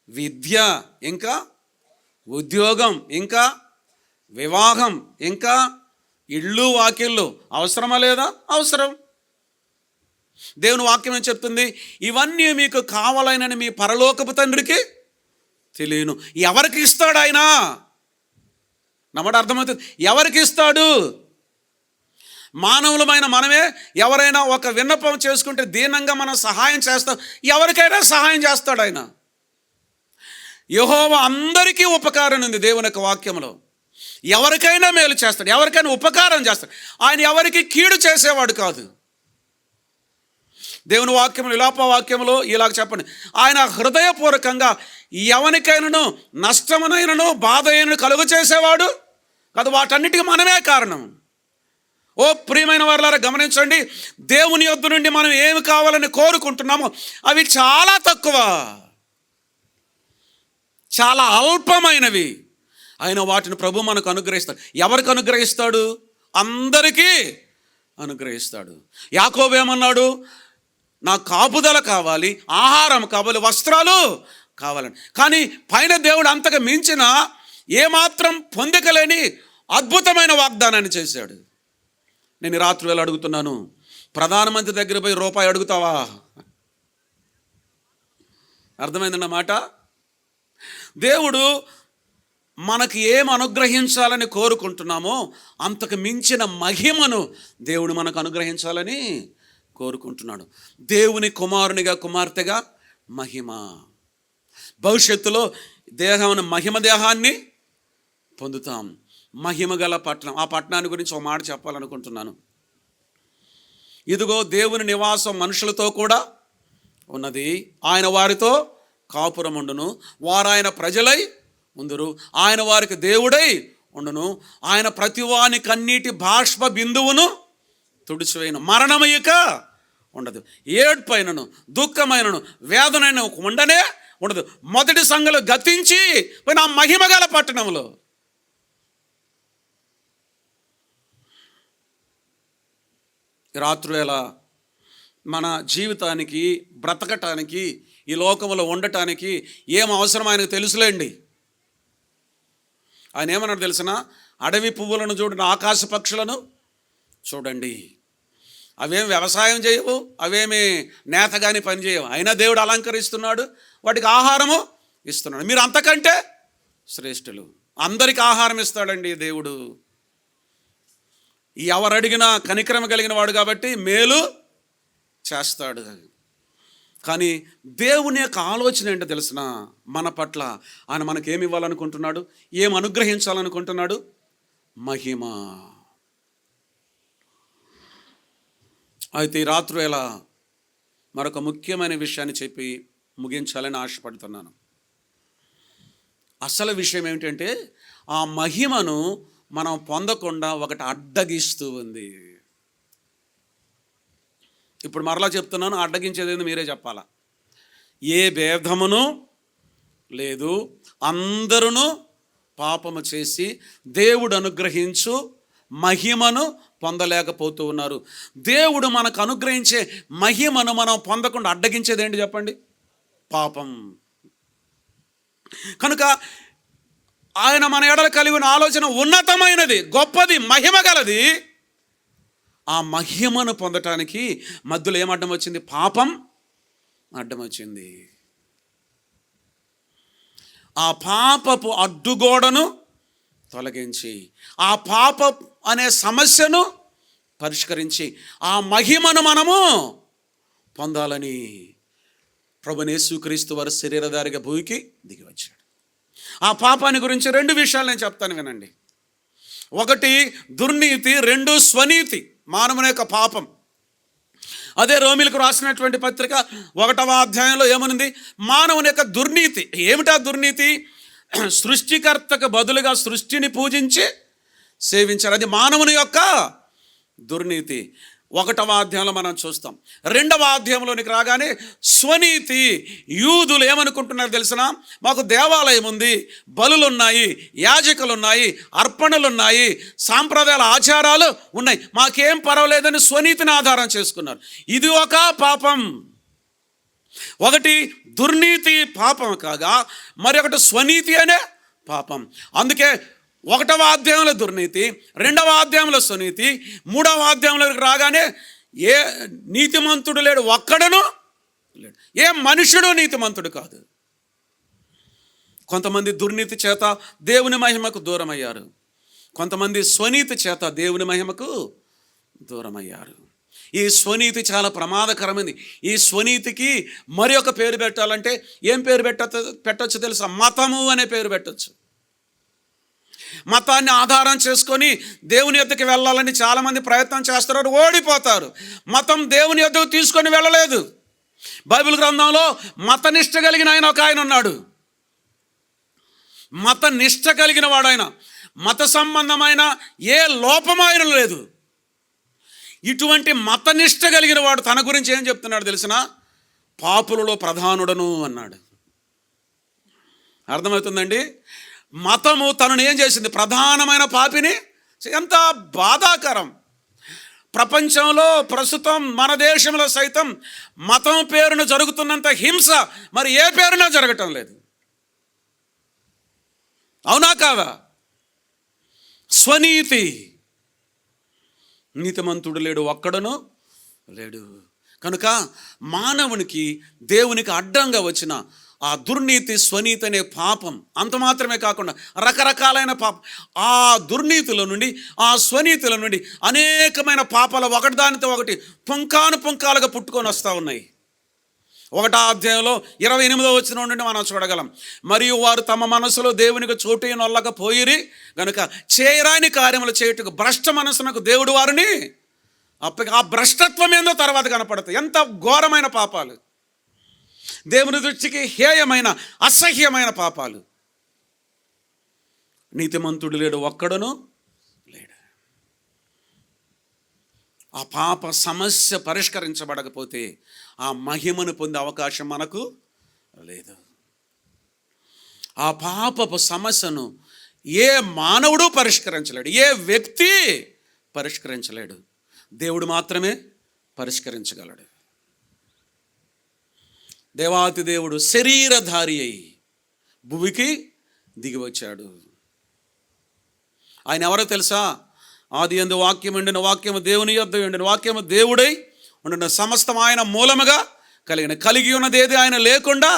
విద్య, ఇంకా ఉద్యోగం, ఇంకా వివాహం, ఇంకా ఇళ్ళు వాకిళ్ళు. అవసరమా లేదా? అవసరం. దేవుని వాక్యం ఏం చెప్తుంది? ఇవన్నీ మీకు కావాలనని మీ పరలోకపు తండ్రికి తెలియను. ఎవరికి ఇస్తాడు ఆయన? నమ్మట అర్థమవుతుంది. ఎవరికి ఇస్తాడు? మానవులమైన మనమే ఎవరైనా ఒక విన్నపం చేసుకుంటే దీనంగా మనం సహాయం చేస్తాం. ఎవరికైనా సహాయం చేస్తాడు ఆయన. యెహోవా అందరికీ ఉపకారం ఉంది దేవుని యొక్క వాక్యంలో. ఎవరికైనా మేలు చేస్తాడు, ఎవరికైనా ఉపకారం చేస్తాడు. ఆయన ఎవరికి కీడు చేసేవాడు కాదు. దేవుని వాక్యంలో, విలాప వాక్యంలో ఇలాగ చెప్పండి, ఆయన హృదయపూర్వకంగా ఎవరికైనాను నష్టమునైనను బాధ అయినను కలుగు చేసేవాడు కాదు. వాటన్నిటికీ మనమే కారణం. ఓ ప్రియమైన వారులారా, గమనించండి, దేవుని యొద్ద నుండి మనం ఏమి కావాలని కోరుకుంటున్నామో అవి చాలా తక్కువ, చాలా అల్పమైనవి. ఆయన వాటిని ప్రభు మనకు అనుగ్రహిస్తాడు. ఎవరికి అనుగ్రహిస్తాడు? అందరికీ అనుగ్రహిస్తాడు. యాకోబు ఏమన్నాడు? నాకు కాపుదల కావాలి, ఆహారం కావాలి, వస్త్రాలు కావాలని. కానీ పైన దేవుడు అంతగా మించిన ఏమాత్రం పొందకలేని అద్భుతమైన వాగ్దానాన్ని చేశాడు. నేను రాత్రి వేళ అడుగుతున్నాను, ప్రధానమంత్రి దగ్గర పోయి రూపాయి అడుగుతావా? అర్థమైందన్నమాట. దేవుడు మనకి ఏం అనుగ్రహించాలని కోరుకుంటున్నామో అంతకు మించిన మహిమను దేవుడు మనకు అనుగ్రహించాలని కోరుకుంటున్నాడు. దేవుని కుమారునిగా, కుమార్తెగా మహిమ. భవిష్యత్తులో మహిమ దేహాన్ని పొందుతాం. మహిమ గల పట్టణం. ఆ పట్టణాన్ని గురించి ఒక మాట చెప్పాలనుకుంటున్నాను. ఇదిగో దేవుని నివాసం మనుషులతో కూడా ఉన్నది. ఆయన వారితో కాపురం ఉండును, వారు ఆయన ప్రజలై ఉందురు, ఆయన వారికి దేవుడై ఉండును, ఆయన ప్రతివాని కన్నీటి బాష్ప బిందువును తుడిచివేయను, మరణము ఇక ఉండదు, ఏడ్పైనను దుఃఖమైనను వేదనైన ఉండనే ఉండదు. మొదటి సంఘలు గతించి పోయిన ఆ మహిమ గల పట్టణంలో రాత్రివేళ మన జీవితానికి, బ్రతకటానికి, ఈ లోకంలో ఉండటానికి ఏం అవసరం ఆయనకు తెలుసులేండి. ఆయన ఏమన్నాడు తెలిసిన? అడవి పువ్వులను చూడండి, ఆకాశ పక్షులను చూడండి. అవేం వ్యవసాయం చేయవు, అవేమి నేతగాని పని చేయవు, అయినా దేవుడు అలంకరిస్తున్నాడు, వాటికి ఆహారము ఇస్తున్నాడు. మీరు అంతకంటే శ్రేష్ఠులు. అందరికి ఆహారం ఇస్తాడండి దేవుడు. ఎవరు అడిగినా కనికరం కలిగిన వాడు కాబట్టి మేలు చేస్తాడు. కానీ దేవుని యొక్క ఆలోచన ఏంటో తెలిసిన? మన పట్ల ఆయన మనకేమి ఇవ్వాలనుకుంటున్నాడు? ఏం అనుగ్రహించాలనుకుంటున్నాడు? మహిమ. అయితే ఈ రాత్రివేళ మరొక ముఖ్యమైన విషయాన్ని చెప్పి ముగించాలని ఆశపడుతున్నాను. అసలు విషయం ఏమిటంటే, ఆ మహిమను మనం పొందకుండా ఒకటి అడ్డగిస్తూ ఉంది. ఇప్పుడు మరలా చెప్తున్నాను, అడ్డగించేది ఏంది మీరే చెప్పాలా. ఏ భేదమును లేదు, అందరూ పాపము చేసి దేవుడు అనుగ్రహించు మహిమను పొందలేకపోతూ ఉన్నారు. దేవుడు మనకు అనుగ్రహించే మహిమను మనం పొందకుండా అడ్డగించేది ఏంటి చెప్పండి? పాపం. కనుక ఆయన మన ఎడల కలిగిన ఆలోచన ఉన్నతమైనది, గొప్పది, మహిమ గలది. ఆ మహిమను పొందటానికి మధ్యలో ఏం అడ్డం వచ్చింది? పాపం అడ్డం వచ్చింది. ఆ పాపపు అడ్డుగోడను తొలగించి, ఆ పాప అనే సమస్యను పరిష్కరించి, ఆ మహిమను మనము పొందాలని ప్రభువైన యేసుక్రీస్తు వారు శరీరధారిగా భూమికి దిగి వచ్చాడు. ఆ పాపాన్ని గురించి 2 విషయాలు నేను చెప్తాను, వినండి. 1 దుర్నీతి, 2 స్వనీతి, మానవుని యొక్క పాపం. అదే రోమీలకు రాసినటువంటి పత్రిక 1వ అధ్యాయంలో ఏమనుంది? మానవుని యొక్క దుర్నీతి. ఏమిటా దుర్నీతి? సృష్టికర్తకు బదులుగా సృష్టిని పూజించి సేవించారు. అది మానవుని యొక్క దుర్నీతి. ఒకటవ అధ్యాయంలో మనం చూస్తాం. రెండవ అధ్యాయంలోనికి రాగానే స్వనీతి. యూదులు ఏమనుకుంటున్నారు తెలిసిన, మాకు దేవాలయం ఉంది, బలులు ఉన్నాయి, యాజకులు ఉన్నాయి, అర్పణలు ఉన్నాయి, సాంప్రదాయాల ఆచారాలు ఉన్నాయి, మాకేం పర్వాలేదని స్వనీతిని ఆధారం చేసుకున్నారు. ఇది ఒక పాపం. ఒకటి దుర్నీతి పాపం కాగా మరొకటి స్వనీతి అనే పాపం. అందుకే ఒకటవ అధ్యాయంలో దుర్నీతి, రెండవ అధ్యాయంలో స్వనీతి, మూడవ అధ్యాయంలోకి రాగానే ఏ నీతిమంతుడు లేడు, ఒక్కడను లేడు, ఏ మనుషుడు నీతిమంతుడు కాదు. కొంతమంది దుర్నీతి చేత దేవుని మహిమకు దూరం అయ్యారు, కొంతమంది స్వనీతి చేత దేవుని మహిమకు దూరం అయ్యారు. ఈ స్వనీతి చాలా ప్రమాదకరమైనది. ఈ స్వనీతికి మరి ఒక పేరు పెట్టాలంటే ఏం పేరు పెట్టచ్చు తెలుసా? మతము అనే పేరు పెట్టచ్చు. మతాన్ని ఆధారం చేసుకొని దేవుని యొద్దకు వెళ్ళాలని చాలామంది ప్రయత్నం చేస్తున్నారు, ఓడిపోతారు. మతం దేవుని యొద్దకు తీసుకొని వెళ్ళలేదు. బైబిల్ గ్రంథంలో మతనిష్ట కలిగిన ఒక ఆయన ఉన్నాడు. మత నిష్ట కలిగిన వాడు ఆయన. మత సంబంధమైన ఏ లోపం ఆయన లేదు. ఇటువంటి మతనిష్ట కలిగిన వాడు తన గురించి ఏం చెప్తున్నాడు తెలిసిన? పాపులలో ప్రధానుడను అన్నాడు. అర్థమవుతుందండి? మతము తనను ఏం చేసింది? ప్రధానమైన పాపిని. ఎంత బాధాకరం! ప్రపంచంలో ప్రస్తుతం మన దేశంలో సైతం మతం పేరున జరుగుతున్నంత హింస మరి ఏ పేరున జరగటం లేదు. అవునా కాదా? స్వనీతి. నీతిమంతుడు లేడు, ఒక్కడను లేడు. కనుక మానవునికి దేవునికి అడ్డంగా వచ్చిన ఆ దుర్నీతి, స్వనీతి అనే పాపం, అంత మాత్రమే కాకుండా రకరకాలైన పాపం, ఆ దుర్నీతిలో నుండి, ఆ స్వనీతిల నుండి అనేకమైన పాపాలు ఒకటిదానితో ఒకటి పుంకాలుగా పుట్టుకొని వస్తూ ఉన్నాయి. 1వ అధ్యాయంలో 28వ వచనం నుండి మనం చూడగలం. మరియు వారు తమ మనసులో దేవునికి చోటు నొల్లకపోయిరి గనుక చేయరాని కార్యములు చేయుటకు భ్రష్ట మనసునకు దేవుడు వారిని ఆ భ్రష్టత్వం ఏందో తర్వాత కనపడుతుంది. ఎంత ఘోరమైన పాపాలు! దేవుని దృష్టికి హేయమైన, అసహ్యమైన పాపాలు. నీతిమంతుడు లేడు, ఒక్కడును లేడు. ఆ పాప సమస్య పరిష్కరించబడకపోతే ఆ మహిమను పొందే అవకాశం మనకు లేదు. ఆ పాపపు సమస్యను ఏ మానవుడు పరిష్కరించలేడు, ఏ వ్యక్తి పరిష్కరించలేడు. దేవుడు మాత్రమే పరిష్కరించగలడు. దేవాతి దేవుడు శరీరధారి అయి భూమికి దిగి వచ్చాడు. ఆయన ఎవరో తెలుసా? ఆది యందు వాక్యం ఉండిన, వాక్యము దేవుని యొద్ద ఉండిన, వాక్యము దేవుడై ఉండిన, సమస్తం ఆయన మూలముగా కలిగి ఉన్నది ఏది ఆయన లేకుండా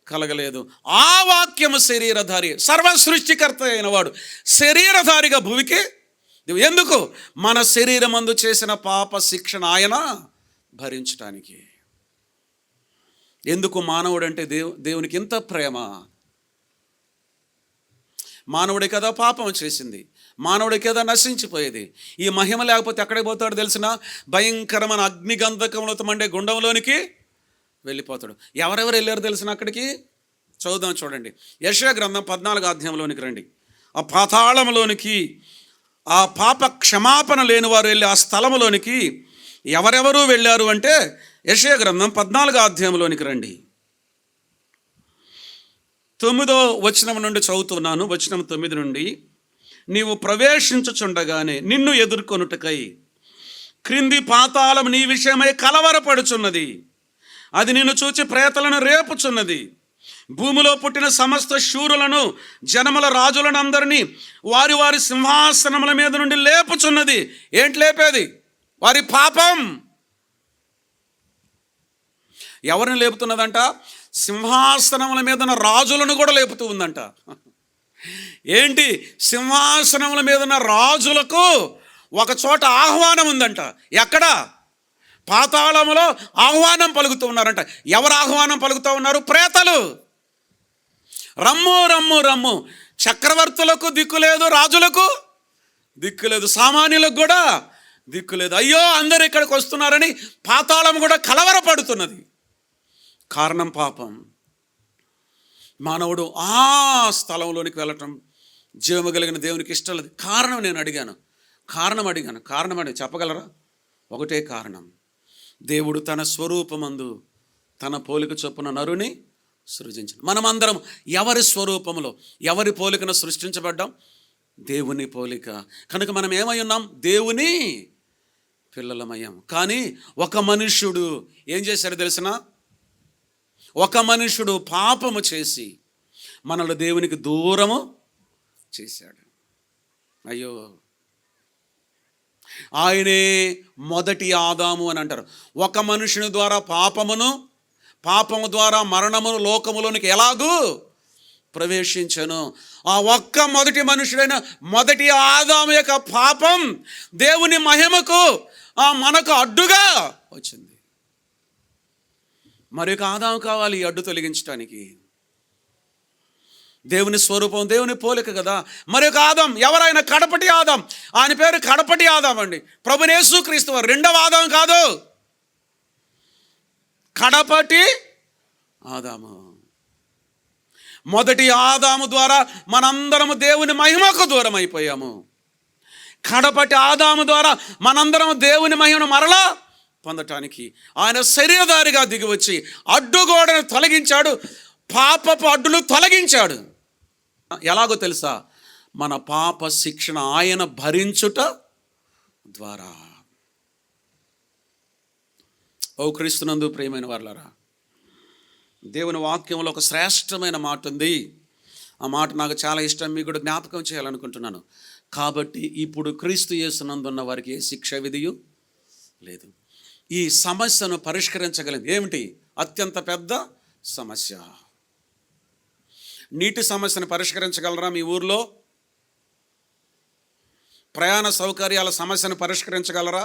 కలగలేదు. ఆ వాక్యము శరీరధారి, సర్వ సృష్టికర్త అయిన వాడు శరీరధారిగా భూమికి. ఎందుకు? మన శరీరమందు చేసిన పాప శిక్షణ ఆయన భరించటానికి. ఎందుకు? మానవుడంటే దేవునికి ఇంత ప్రేమ. మానవుడే కదా పాపం చేసింది, మానవుడే కదా నశించిపోయేది. ఈ మహిమ లేకపోతే ఎక్కడికి పోతాడు తెలిసిన? భయంకరమైన అగ్నిగంధకములతో మండే గుండంలోనికి వెళ్ళిపోతాడు. ఎవరెవరు వెళ్ళారు తెలిసిన అక్కడికి? చదువుదాం, చూడండి. యెషయా గ్రంథం 14వ అధ్యాయంలోనికి రండి. ఆ పాతాళంలోనికి, ఆ పాప క్షమాపణ లేని వారు వెళ్ళి ఆ స్థలంలోనికి ఎవరెవరు వెళ్ళారు అంటే యెషయా గ్రంథం 14వ అధ్యాయంలోనికి రండి. 9వ వచనం నుండి చదువుతున్నాను. వచనం 9 నుండి. నీవు ప్రవేశించుచుండగానే నిన్ను ఎదుర్కొనుటకై క్రింది పాతాళం నీ విషయమై కలవరపడుచున్నది. అది నిన్ను చూచి ప్రేతలను రేపుచున్నది. భూమిలో పుట్టిన సమస్త శూరులను, జనముల రాజులను అందరినీ వారి వారి సింహాసనముల మీద నుండి లేపుచున్నది. ఏంటి లేపేది? వారి పాపం. ఎవరిని లేపుతున్నదంట? సింహాసనముల మీద ఉన్న రాజులను కూడా లేపుతూ ఉందంట. ఏంటి? సింహాసనముల మీద ఉన్న రాజులకు ఒక చోట ఆహ్వానం ఉందంట. ఎక్కడ? పాతాళములో ఆహ్వానం పలుకుతూ ఉన్నారంట. ఎవరు ఆహ్వానం పలుకుతూ ఉన్నారు? ప్రేతలు. రమ్ము రమ్ము రమ్ము. చక్రవర్తులకు దిక్కు లేదు, రాజులకు దిక్కు లేదు, సామాన్యులకు కూడా దిక్కు లేదు. అయ్యో అందరు ఇక్కడికి వస్తున్నారని పాతాళం కూడా కలవరపడుతున్నది. కారణం పాపం. మానవుడు ఆ స్థలంలోనికి వెళ్ళటం జీవము కలిగిన దేవునికి ఇష్టం లేదు. కారణం నేను అడిగాను, కారణం చెప్పగలరా? ఒకటే కారణం, దేవుడు తన స్వరూపమందు తన పోలిక చొప్పున నరుని సృజించాడు. మనమందరం ఎవరి స్వరూపములో ఎవరి పోలికను సృష్టించబడ్డాం? దేవుని పోలిక. కనుక మనం ఏమై ఉన్నాం? దేవుని పిల్లలమయ్యాం. కానీ ఒక మనుష్యుడు ఏం చేశాడో తెలిసిన? ఒక మనుష్యుడు పాపము చేసి మనల్ని దేవునికి దూరము చేశాడు. అయ్యో, ఆయనే మొదటి ఆదాము అని అంటారు. ఒక మనుషుని ద్వారా పాపము ద్వారా మరణమును లోకములోనికి ఎలాగూ ప్రవేశించను. ఆ ఒక్క మొదటి మనుషుడైన మొదటి ఆదాము యొక్క పాపం దేవుని మహిమకు మనకు అడ్డుగా వచ్చింది. మరొక ఆదాము కావాలి ఈ అడ్డు తొలగించడానికి. దేవుని స్వరూపం, దేవుని పోలిక కదా. మరొక ఆదాం, ఎవరైనా కడపటి ఆదాం, ఆయన పేరు కడపటి ఆదాం అండి. ప్రభువైన యేసుక్రీస్తు వారు రెండవ ఆదాం కాదు, కడపటి ఆదాము. మొదటి ఆదాము ద్వారా మనందరము దేవుని మహిమకు దూరం అయిపోయాము. కడపటి ఆదాము ద్వారా మనందరం దేవుని మహిమను మరలా పొందటానికి ఆయన శరీరధారిగా దిగివచ్చి అడ్డుగోడను తొలగించాడు, పాపపు అడ్డును తొలగించాడు. ఎలాగో తెలుసా? మన పాప శిక్షణ ఆయన భరించుట ద్వారా. ఓ క్రీస్తునందు ప్రియమైన వారలారా, దేవుని వాక్యంలో ఒక శ్రేష్టమైన మాట ఉంది. ఆ మాట నాకు చాలా ఇష్టం, మీకు కూడా జ్ఞాపకం చేయాలనుకుంటున్నాను. కాబట్టి ఇప్పుడు క్రీస్తు యేసునందున్న వారికి ఏ శిక్ష విధియు లేదు. ఈ సమస్యను పరిష్కరించగలిగింది ఏమిటి? అత్యంత పెద్ద సమస్య. నీటి సమస్యను పరిష్కరించగలరా మీ ఊర్లో? ప్రయాణ సౌకర్యాల సమస్యను పరిష్కరించగలరా?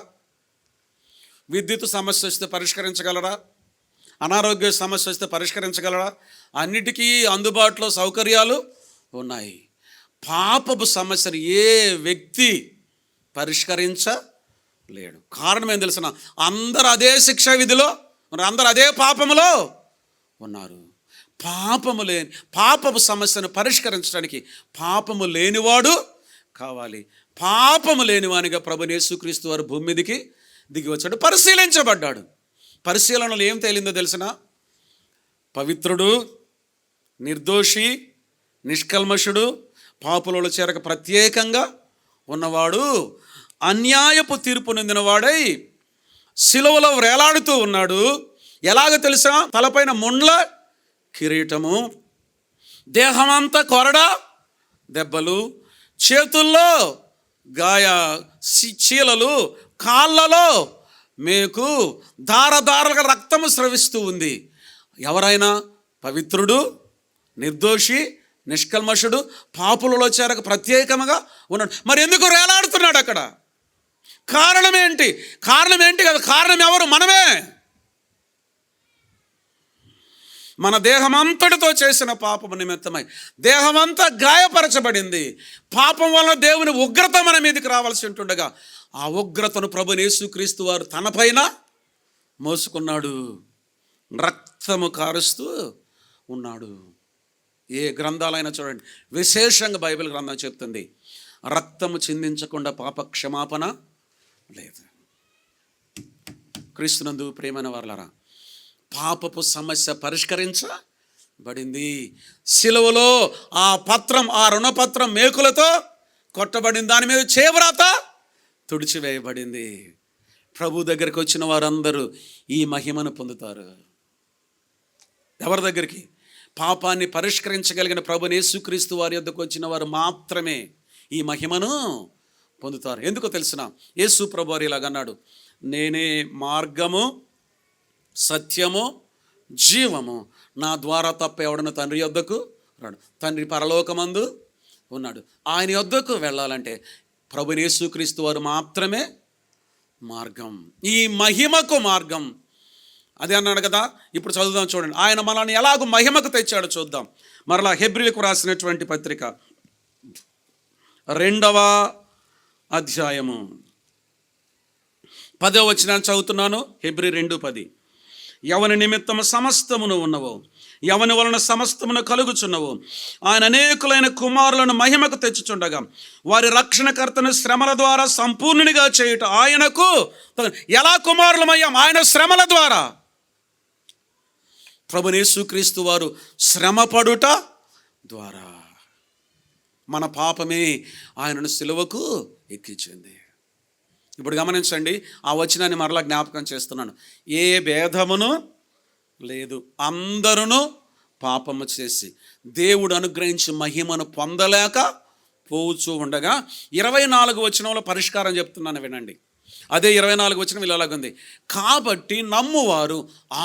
విద్యుత్ సమస్య వస్తే పరిష్కరించగలరా? అనారోగ్య సమస్య వస్తే పరిష్కరించగలరా? అన్నిటికీ అందుబాటులో సౌకర్యాలు ఉన్నాయి. పాపపు సమస్యను ఏ వ్యక్తి పరిష్కరించలేడు. కారణం ఏం తెలిసిన? అందరూ అదే శిక్షా విధిలో, అందరూ అదే పాపములో ఉన్నారు. పాపపు సమస్యను పరిష్కరించడానికి పాపము లేనివాడు కావాలి. పాపము లేనివానిగా ప్రభువైన యేసుక్రీస్తు వారు భూమి మీదకి దిగి వచ్చాడు, పరిశీలించబడ్డాడు. పరిశీలనలో ఏం తేలిందో తెలిసిన? పవిత్రుడు, నిర్దోషి, నిష్కల్మషుడు, పాపులలో చేరక ప్రత్యేకంగా ఉన్నవాడు, అన్యాయపు తీర్పు నొందినవాడై సిలువలో వేలాడుతూ ఉన్నాడు. ఎలాగో తెలుసా? తలపైన ముండ్ల కిరీటము, దేహమంతా కొరడా దెబ్బలు, చేతుల్లో గాయ చీలలు, కాళ్ళలో మేకు, ధారధారలుగా రక్తము స్రవిస్తూ ఉంది. ఎవరైనా పవిత్రుడు, నిర్దోషి, నిష్కల్మషుడు, పాపులలో చేరక ప్రత్యేకంగా ఉన్నాడు. మరి ఎందుకు వేలాడుతున్నాడు అక్కడ? కారణం ఏంటి? కదా, కారణం ఎవరు? మనమే. మన దేహమంతటితో చేసిన పాపము నిమిత్తమై దేహమంతా గాయపరచబడింది. పాపం వలన దేవుని ఉగ్రత మన మీదకి రావాల్సి ఉంటుండగా ఆ ఉగ్రతను ప్రభువైన యేసుక్రీస్తు వారు తనపైన మోసుకున్నాడు, రక్తము కారుస్తూ ఉన్నాడు. ఏ గ్రంథాలైనా చూడండి, విశేషంగా బైబిల్ గ్రంథం చెప్తుంది, రక్తము చిందించకుండా పాప క్షమాపణ లేదు. క్రీస్తునందు ప్రియమైన వారలారా, పాపపు సమస్య పరిష్కరించబడింది. సిలువలో ఆ పత్రం, ఆ రుణపత్రం మేకులతో కొట్టబడింది, దాని మీద చేవ్రాత తుడిచివేయబడింది. ప్రభు దగ్గరికి వచ్చిన వారందరూ ఈ మహిమను పొందుతారు. ఎవరి దగ్గరికి? పాపాన్ని పరిష్కరించగలిగిన ప్రభువైన యేసుక్రీస్తు వారి యొద్దకు వచ్చిన వారు మాత్రమే ఈ మహిమను పొందుతారు. ఎందుకో తెలిసిన? యేసు ప్రభు వారు ఇలాగన్నాడు, నేనే మార్గము, సత్యము, జీవము, నా ద్వారా తప్ప ఎవడను తండ్రి యొద్దకు రాడు. తండ్రి పరలోకమందు ఉన్నాడు. ఆయన యొద్దకు వెళ్ళాలంటే ప్రభువైన యేసుక్రీస్తు వారు మాత్రమే మార్గం, ఈ మహిమకు మార్గం. అదే అన్నాడు కదా. ఇప్పుడు చదువుదాం చూడండి, ఆయన మనల్ని ఎలాగో మహిమకు తెచ్చాడో చూద్దాం. మరలా హెబ్రీలకు రాసినటువంటి పత్రిక 2వ అధ్యాయము 10వ వచనాన్ని చదువుతున్నాను. హెబ్రీ 2:10. ఎవని నిమిత్తము సమస్తమును ఉన్నవో, ఎవని వలన సమస్తమును కలుగుచున్నవో, ఆయన అనేకులైన కుమారులను మహిమకు తెచ్చుచుండగా వారి రక్షణకర్తను శ్రమల ద్వారా సంపూర్ణునిగా చేయుట ఆయనకు. ఎలా కుమారులమయ్యాం? ఆయన శ్రమల ద్వారా. ప్రభువైన యేసుక్రీస్తు వారు శ్రమపడుట ద్వారా మన పాపమే ఆయనను సిలువకు ఎక్కించింది. ఇప్పుడు గమనించండి, ఆ వచనాన్ని మరలా జ్ఞాపకం చేస్తున్నాను. ఏ భేదమును లేదు, అందరూ పాపము చేసి దేవుడు అనుగ్రహించి మహిమను పొందలేక పోవచ్చు ఉండగా 24 వచనంలో పరిష్కారం చెప్తున్నాను, వినండి. అదే 24 వచనం ఇలాగుంది. కాబట్టి నమ్మువారు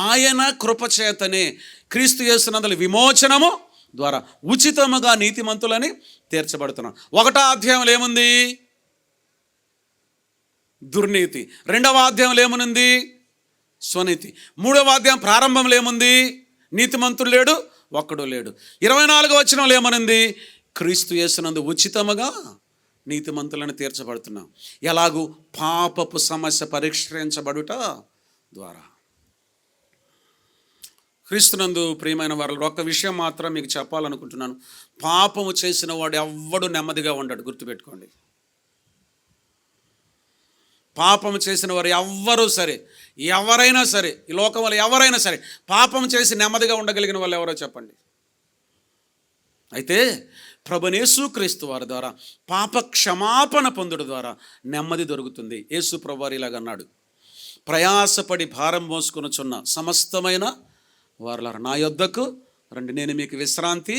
ఆయన కృపచేతనే క్రీస్తు యేసునందు విమోచనము ద్వారా ఉచితముగా నీతిమంతులని తీర్చబడుతున్నాం. 1వ అధ్యాయంలో ఏముంది? దుర్నీతి. 2వ అధ్యాయంలో ఏముంది? స్వనీతి. 3వ అధ్యాయం ప్రారంభంలో ఏముంది? నీతిమంతుడు లేడు, ఒక్కడు లేడు. 24వ వచనంలో ఏమనుంది? క్రీస్తు యేసునందు ఉచితముగా నీతిమంతులను తీర్చబడుతున్నాం. ఎలాగూ? పాపపు సమస్య పరిష్కరించబడుట ద్వారా. క్రీస్తునందు ప్రియమైన వారు, ఒక్క విషయం మాత్రం మీకు చెప్పాలనుకుంటున్నాను. పాపము చేసిన వాడు ఎవ్వడు నెమ్మదిగా ఉండడు, గుర్తుపెట్టుకోండి. పాపము చేసిన వారు ఎవ్వరూ సరే, ఎవరైనా సరే, ఈ లోకం వల్ల ఎవరైనా సరే పాపం చేసి నెమ్మదిగా ఉండగలిగిన వాళ్ళు ఎవరో చెప్పండి. అయితే ప్రభువైన యేసుక్రీస్తు వారి ద్వారా పాప క్షమాపణ పొందుట ద్వారా నెమ్మది దొరుకుతుంది. యేసు ప్రభువారు ఇలాగన్నాడు, ప్రయాసపడి భారం మోసుకొనుచున్న సమస్తమైన వారులారా నా యొద్దకు రండి, నేను మీకు విశ్రాంతి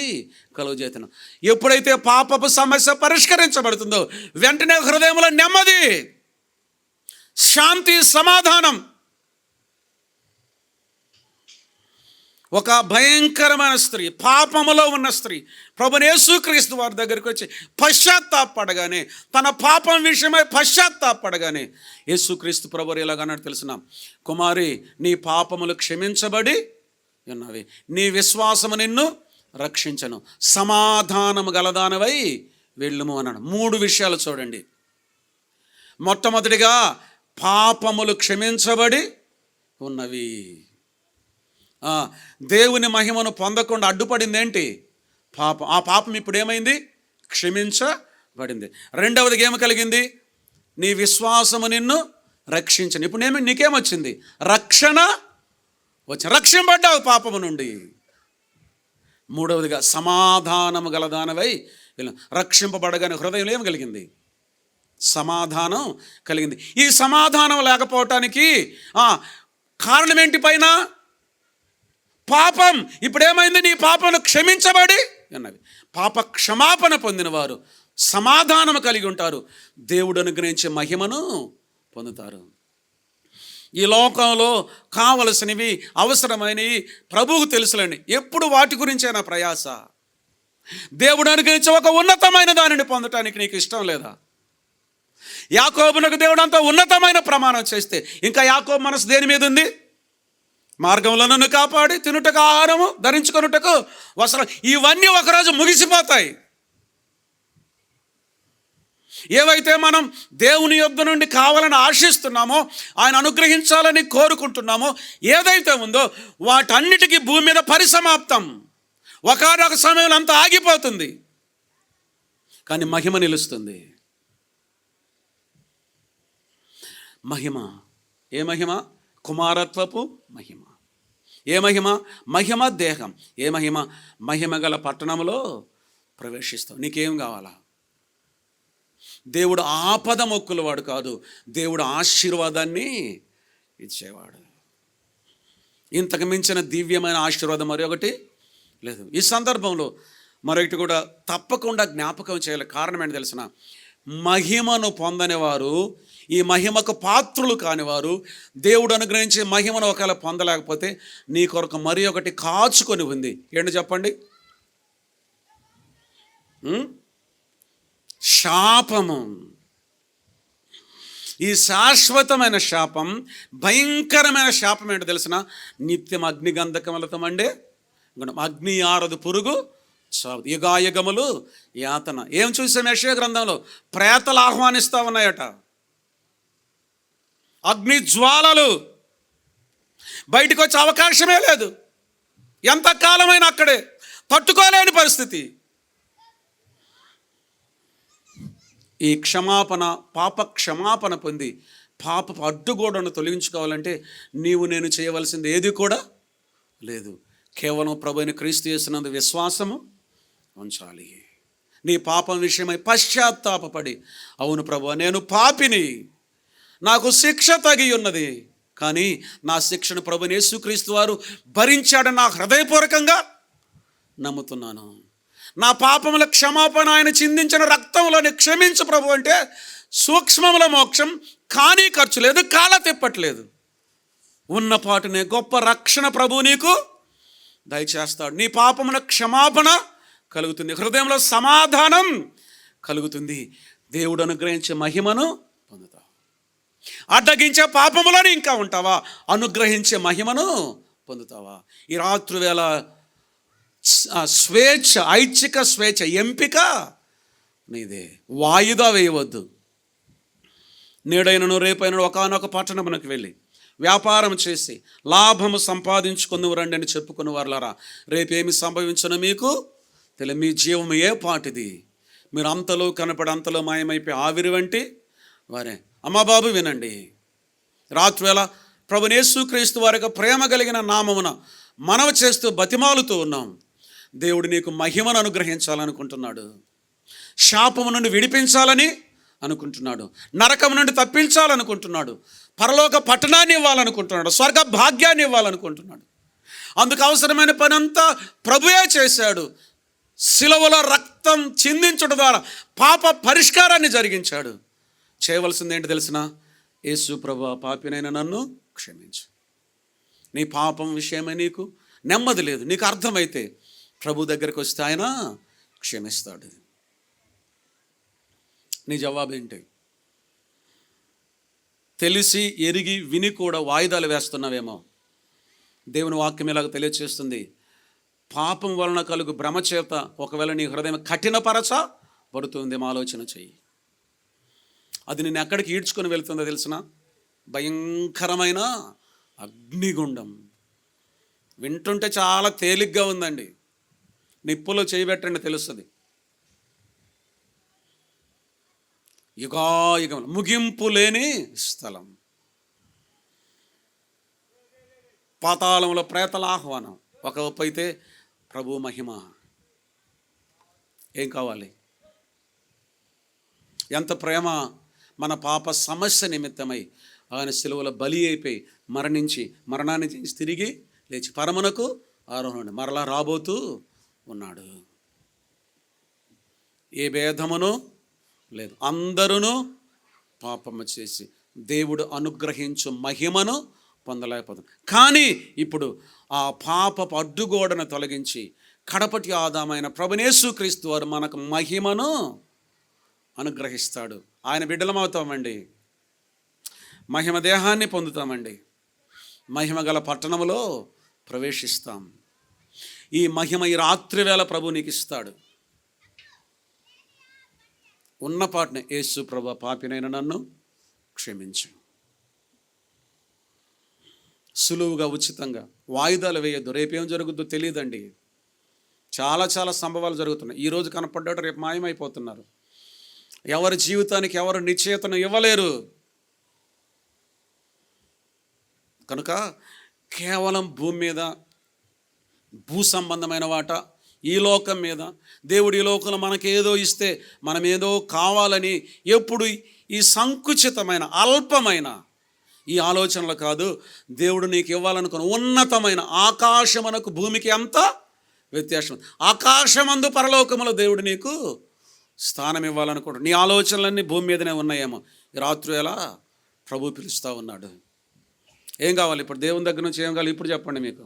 కలుగజేతును. ఎప్పుడైతే పాపపు సమస్య పరిష్కరించబడుతుందో వెంటనే హృదయంలో నెమ్మది, శాంతి, సమాధానం. ఒక భయంకరమైన స్త్రీ, పాపములో ఉన్న స్త్రీ ప్రభువైన యేసుక్రీస్తు వారి దగ్గరికి వచ్చి పశ్చాత్తాపడగానే, తన పాపం విషయమై పశ్చాత్తాపడగానే యేసుక్రీస్తు ప్రభువారు ఎలాగన్నాడు తెలుసునా? కుమారి, నీ పాపములు క్షమించబడి ఉన్నవి, నీ విశ్వాసము నిన్ను రక్షించను, సమాధానము గలదానవై వెళ్ళుము అన్నాడు. 3 విషయాలు చూడండి. మొట్టమొదటిగా పాపములు క్షమించబడి ఉన్నవి. దేవుని మహిమను పొందకుండా అడ్డుపడింది ఏంటి? పాపం. ఆ పాపం ఇప్పుడు ఏమైంది? క్షమించబడింది. రెండవదిగా ఏమి కలిగింది? నీ విశ్వాసము నిన్ను రక్షించను. ఇప్పుడు నీకేమొచ్చింది? రక్షణ వచ్చింది, రక్షింపబడ్డావు పాపము నుండి. మూడవదిగా సమాధానము గలదానవై రక్షింపబడగానే హృదయంలో ఏమి కలిగింది? సమాధానం కలిగింది. ఈ సమాధానం లేకపోవటానికి కారణం ఏంటి? పైన పాపం. ఇప్పుడేమైంది? నీ పాపను క్షమించబడి ఉన్నవి. పాప క్షమాపణ పొందిన వారు సమాధానము కలిగి ఉంటారు, దేవుడు అనుగ్రహించే మహిమను పొందుతారు. ఈ లోకంలో కావలసినవి, అవసరమైనవి ప్రభువుకు తెలుసులండి. ఎప్పుడు వాటి గురించైనా ప్రయాస. దేవుడు అనుగ్రహించే ఒక ఉన్నతమైన దానిని పొందటానికి నీకు ఇష్టం లేదా? యాకోబునకు దేవుడు అంత ఉన్నతమైన ప్రమాణం చేస్తే ఇంకా యాకోబు మనసు దేని మీద ఉంది? మార్గంలో నన్ను కాపాడి తినుటకు ఆహారము, ధరించుకొనుటకు వస్త్రం. ఇవన్నీ ఒకరోజు ముగిసిపోతాయి. ఏవైతే మనం దేవుని యొద్ద నుండి కావాలని ఆశిస్తున్నామో, ఆయన అనుగ్రహించాలని కోరుకుంటున్నామో, ఏదైతే ఉందో వాటన్నిటికీ భూమి మీద పరిసమాప్తం. ఒకనొక సమయంలో అంతా ఆగిపోతుంది, కానీ మహిమ నిలుస్తుంది. మహిమ. ఏ మహిమ? కుమారత్వపు మహిమ. ఏ మహిమ? మహిమ దేహం. ఏ మహిమ? మహిమ గల పట్టణంలో ప్రవేశిస్తావు. నీకేం కావాలా? దేవుడు ఆపద మొక్కులవాడు కాదు, దేవుడు ఆశీర్వాదాన్ని ఇచ్చేవాడు. ఇంతకు మించిన దివ్యమైన ఆశీర్వాదం మరొకటి లేదు. ఈ సందర్భంలో మరొకటి కూడా తప్పకుండా జ్ఞాపకం చేయాలి. కారణం ఏంటి తెలిసిన? మహిమను పొందనివారు, ఈ మహిమకు పాత్రులు కానివారు, దేవుడు అనుగ్రహించే మహిమను ఒకవేళ పొందలేకపోతే నీ కొరకు మరి ఒకటి కాచుకొని ఉంది. ఏంటి చెప్పండి? శాపము. ఈ శాశ్వతమైన శాపం, భయంకరమైన శాపం ఏంటో తెలిసిన? నిత్యం అగ్నిగంధకములతో మండే అగ్ని ఆరదు పురుగు చావు, యుగాయుగములు యాతన. ఏం చూసాం యెషయా గ్రంథంలో? ప్రేతలు ఆహ్వానిస్తూ ఉన్నాయట, అగ్ని జ్వాలలు. బయటకు వచ్చే అవకాశమే లేదు. ఎంతకాలమైనా అక్కడే తట్టుకోలేని పరిస్థితి. ఈ క్షమాపణ, పాప క్షమాపణ పొంది పాపపు అడ్డుగోడను తొలగించుకోవాలంటే నీవు నేను చేయవలసింది ఏది కూడా లేదు. కేవలం ప్రభువైన క్రీస్తు యేసునందు విశ్వాసము ఉంచాలి. నీ పాపం విషయమై పశ్చాత్తాపపడి, అవును ప్రభువా నేను పాపిని, నాకు శిక్ష తగి ఉన్నది, కానీ నా శిక్షను ప్రభువైన యేసుక్రీస్తు వారు భరించాడని నా హృదయపూర్వకంగా నమ్ముతున్నాను. నా పాపముల క్షమాపణ ఆయన చిందించిన రక్తంలోని క్షమించు ప్రభు అంటే సూక్ష్మముల మోక్షం, కానీ ఖర్చు లేదు, కాళ్ళ తిప్పట్లేదు. ఉన్నపాటునే గొప్ప రక్షణ ప్రభు నీకు దయచేస్తాడు. నీ పాపముల క్షమాపణ కలుగుతుంది, హృదయంలో సమాధానం కలుగుతుంది, దేవుడు అనుగ్రహించే మహిమను పొందుతావు. అడ్డగించే పాపములను ఇంకా ఉంటావా, అనుగ్రహించే మహిమను పొందుతావా. ఈ రాత్రి వేళ స్వేచ్ఛ, ఐచ్ఛిక స్వేచ్ఛ, ఎంపిక నీదే. వాయిదా వేయవద్దు. నేడైనను రేపైనను ఒకానొక పట్టణమునకు వెళ్ళి వ్యాపారం చేసి లాభము సంపాదించుకుని రండి అని చెప్పుకుని వారులారా, రేపేమి సంభవించను మీకు తెలియదు. మీ జీవం ఏ పాటిది, మీరు అంతలో కనపడి అంతలో మాయమైపోయి ఆవిరి వంటి వారే. అమ్మబాబు వినండి, రాత్రివేళ ప్రభువైన యేసుక్రీస్తు వారి యొక్క ప్రేమ కలిగిన నామమున మనవి చేస్తూ బతిమాలుతూ ఉన్నాం. దేవుడు నీకు మహిమను అనుగ్రహించాలనుకుంటున్నాడు, శాపము నుండి విడిపించాలని అనుకుంటున్నాడు, నరకము నుండి తప్పించాలనుకుంటున్నాడు, పరలోక పట్టణాన్ని ఇవ్వాలనుకుంటున్నాడు, స్వర్గ భాగ్యాన్ని ఇవ్వాలనుకుంటున్నాడు. అందుకు అవసరమైన పని అంతా ప్రభువే చేశాడు. శిలువలో రక్తం చిందించడం ద్వారా పాప పరిష్కారాన్ని జరిగించాడు. చేయవలసింది ఏంటి తెలిసిన, యేసు ప్రభువా పాపినైన నన్ను క్షమించు. నీ పాపం విషయమై నీకు నెమ్మది లేదు, నీకు అర్థమైతే ప్రభు దగ్గరికి వస్తే ఆయన క్షమిస్తాడు. నీ జవాబు ఏంటి? తెలిసి ఎరిగి విని కూడా వాయిదాలు వేస్తున్నావేమో. దేవుని వాక్యం ఇలాగ తెలియచేస్తుంది, పాపం వలన కలుగు భ్రమ చేత ఒకవేళ నీ హృదయం కఠినపరచబడుతుందేమో ఆలోచన చెయ్యి. అది నేను ఎక్కడికి ఈడ్చుకొని వెళ్తుందో తెలిసిన, భయంకరమైన అగ్నిగుండం. వింటుంటే చాలా తేలిగ్గా ఉందండి, నిప్పులో చేయబెట్టండి తెలుస్తుంది. యుగాయుగం ముగింపు లేని స్థలం, పాతాళంలో ప్రేతల ఆహ్వానం, ఒకవైపు అయితే ప్రభు మహిమ. ఏం కావాలి? ఎంత ప్రేమ! మన పాప సమస్య నిమిత్తమై ఆయన శిలువలో బలి అయిపోయి మరణించి, మరణాన్ని చేసి తిరిగి లేచి పరమునకు ఆరోహణ మరలా రాబోతూ ఉన్నాడు. ఏ భేదమును లేదు, అందరూ పాపము చేసి దేవుడు అనుగ్రహించు మహిమను పొందలేకపోతుంది. కానీ ఇప్పుడు ఆ పాపపు అడ్డుగోడను తొలగించి కడపటి ఆదామైన ప్రభువైన యేసుక్రీస్తు వారు మనకు మహిమను అనుగ్రహిస్తాడు. ఆయన బిడ్డలమవుతామండి, మహిమ దేహాన్ని పొందుతామండి, మహిమ గల పట్టణములో ప్రవేశిస్తాం. ఈ మహిమ ఈ రాత్రి వేళ ప్రభు నీకు ఇస్తాడు. ఉన్నపాటినే యేసు ప్రభు పాపినైన నన్ను క్షమించు. సులువుగా, ఉచితంగా, వాయిదాలు వేయొద్దు. రేపేం జరుగుద్దో తెలియదండి. చాలా చాలా సంభవాలు జరుగుతున్నాయి. ఈరోజు కనపడ్డాడు, రేపు మాయమైపోతున్నారు. ఎవరి జీవితానికి ఎవరు నిశ్చయతను ఇవ్వలేరు. కనుక కేవలం భూమి మీద భూ సంబంధమైన వాట, ఈ లోకం మీద దేవుడు ఈ లోకంలో మనకేదో ఇస్తే మనం ఏదో కావాలని ఎప్పుడు ఈ సంకుచితమైన అల్పమైన ఈ ఆలోచనలు కాదు. దేవుడు నీకు ఇవ్వాలనుకున్న ఉన్నతమైన ఆకాశమునకు భూమికి ఎంత వ్యత్యాసం. ఆకాశమందు పరలోకములో దేవుడు నీకు స్థానం ఇవ్వాలనుకుంటాడు. నీ ఆలోచనలన్నీ భూమి మీదనే ఉన్నాయేమో. ఈ రాత్రి ఎలా ప్రభు పిలుస్తూ ఉన్నాడు. ఏం కావాలి ఇప్పుడు? దేవుని దగ్గర నుంచి ఏం కావాలి ఇప్పుడు చెప్పండి మీకు.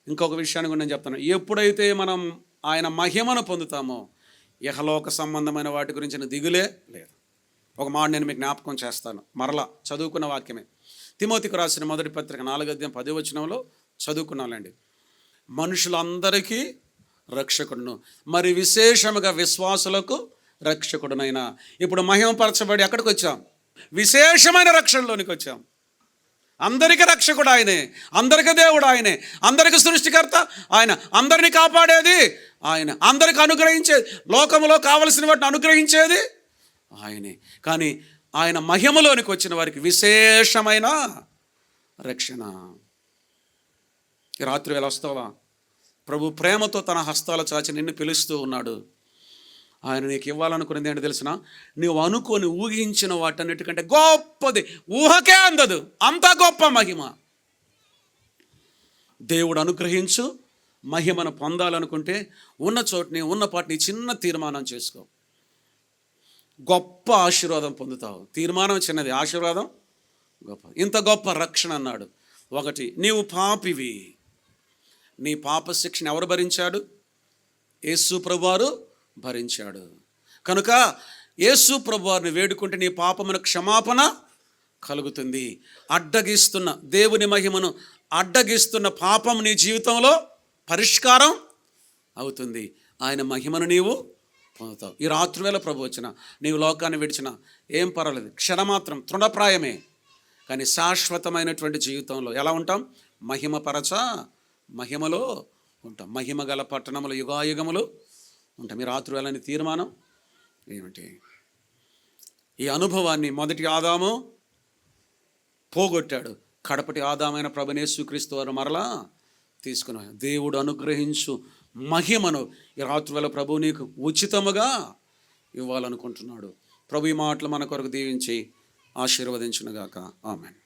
ఇంకొక విషయాన్ని కూడా నేను చెప్తాను. ఎప్పుడైతే మనం ఆయన మహిమను పొందుతామో ఇహలోక సంబంధమైన వాటి గురించిన దిగులే లేదు. ఒక మాట నేను మీకు జ్ఞాపకం చేస్తాను, మరలా చదువుకున్న వాక్యమే. తిమోతికి రాసిన మొదటి పత్రిక 4:10 చదువుకున్నానండి. మనుషులందరికీ రక్షకుడును, మరి విశేషముగా విశ్వాసులకు రక్షకుడునైనా. ఇప్పుడు మహిమపరచబడి ఎక్కడికి వచ్చాం? విశేషమైన రక్షణలోనికి వచ్చాం. అందరికీ రక్షకుడు ఆయనే, అందరికీ దేవుడు ఆయనే, అందరికీ సృష్టికర్త ఆయన, అందరినీ కాపాడేది ఆయన, అందరికి అనుగ్రహించేది, లోకంలో కావలసిన వాటిని అనుగ్రహించేది ఆయనే. కానీ ఆయన మహిమలోనికి వచ్చిన వారికి విశేషమైన రక్షణ. ఈ రాత్రి వేళ వస్తావా? ప్రభు ప్రేమతో తన హస్తాల చాచి నిన్ను పిలుస్తూ ఉన్నాడు. ఆయన నీకు ఇవ్వాలనుకున్నది ఏంటో తెలిసిన, నువ్వు అనుకొని ఊహించిన వాటన్నిటికంటే గొప్పది, ఊహకే అందదు అంత గొప్ప మహిమ. దేవుడు అనుగ్రహించు మహిమను పొందాలనుకుంటే ఉన్న చోటుని ఉన్న పాటిని చిన్న తీర్మానం చేసుకో, గొప్ప ఆశీర్వాదం పొందుతావు. తీర్మానం చిన్నది, ఆశీర్వాదం గొప్ప. ఇంత గొప్ప రక్షణ అన్నాడు. ఒకటి, నీవు పాపివి, నీ పాప శిక్షను ఎవరు భరించాడు? యేసు ప్రభువారు భరించాడు. కనుక యేసు ప్రభువారిని వేడుకుంటే నీ పాపమున క్షమాపణ కలుగుతుంది. అడ్డగిస్తున్న దేవుని మహిమను అడ్డగిస్తున్న పాపం నీ జీవితంలో పరిష్కారం అవుతుంది. ఆయన మహిమను నీవు పొందుతావు. ఈ రాత్రి వేళ ప్రభు వచ్చిన, నీవు లోకాన్ని విడిచిన ఏం పర్వాలేదు, క్షణమాత్రం తృణప్రాయమే, కానీ శాశ్వతమైనటువంటి జీవితంలో ఎలా ఉంటాం? మహిమపరచ మహిమలో ఉంటాం, మహిమ గల పట్టణములు యుగాయుగములు ఉంటాం. ఈ రాత్రి వేళని తీర్మానం ఏమిటి? ఈ అనుభవాన్ని మొదటి ఆదాము పోగొట్టాడు, కడపటి ఆదామైన ప్రభువైన యేసుక్రీస్తు వారు మరలా తీసుకున్నాడు. దేవుడు అనుగ్రహించు మహిమను ఈ రాత్రి వేళ ప్రభు నీకు ఉచితముగా ఇవ్వాలనుకుంటున్నాడు. ప్రభు ఈ మాటలు మన కొరకు దీవించి ఆశీర్వదించునుగాక. ఆమేన్.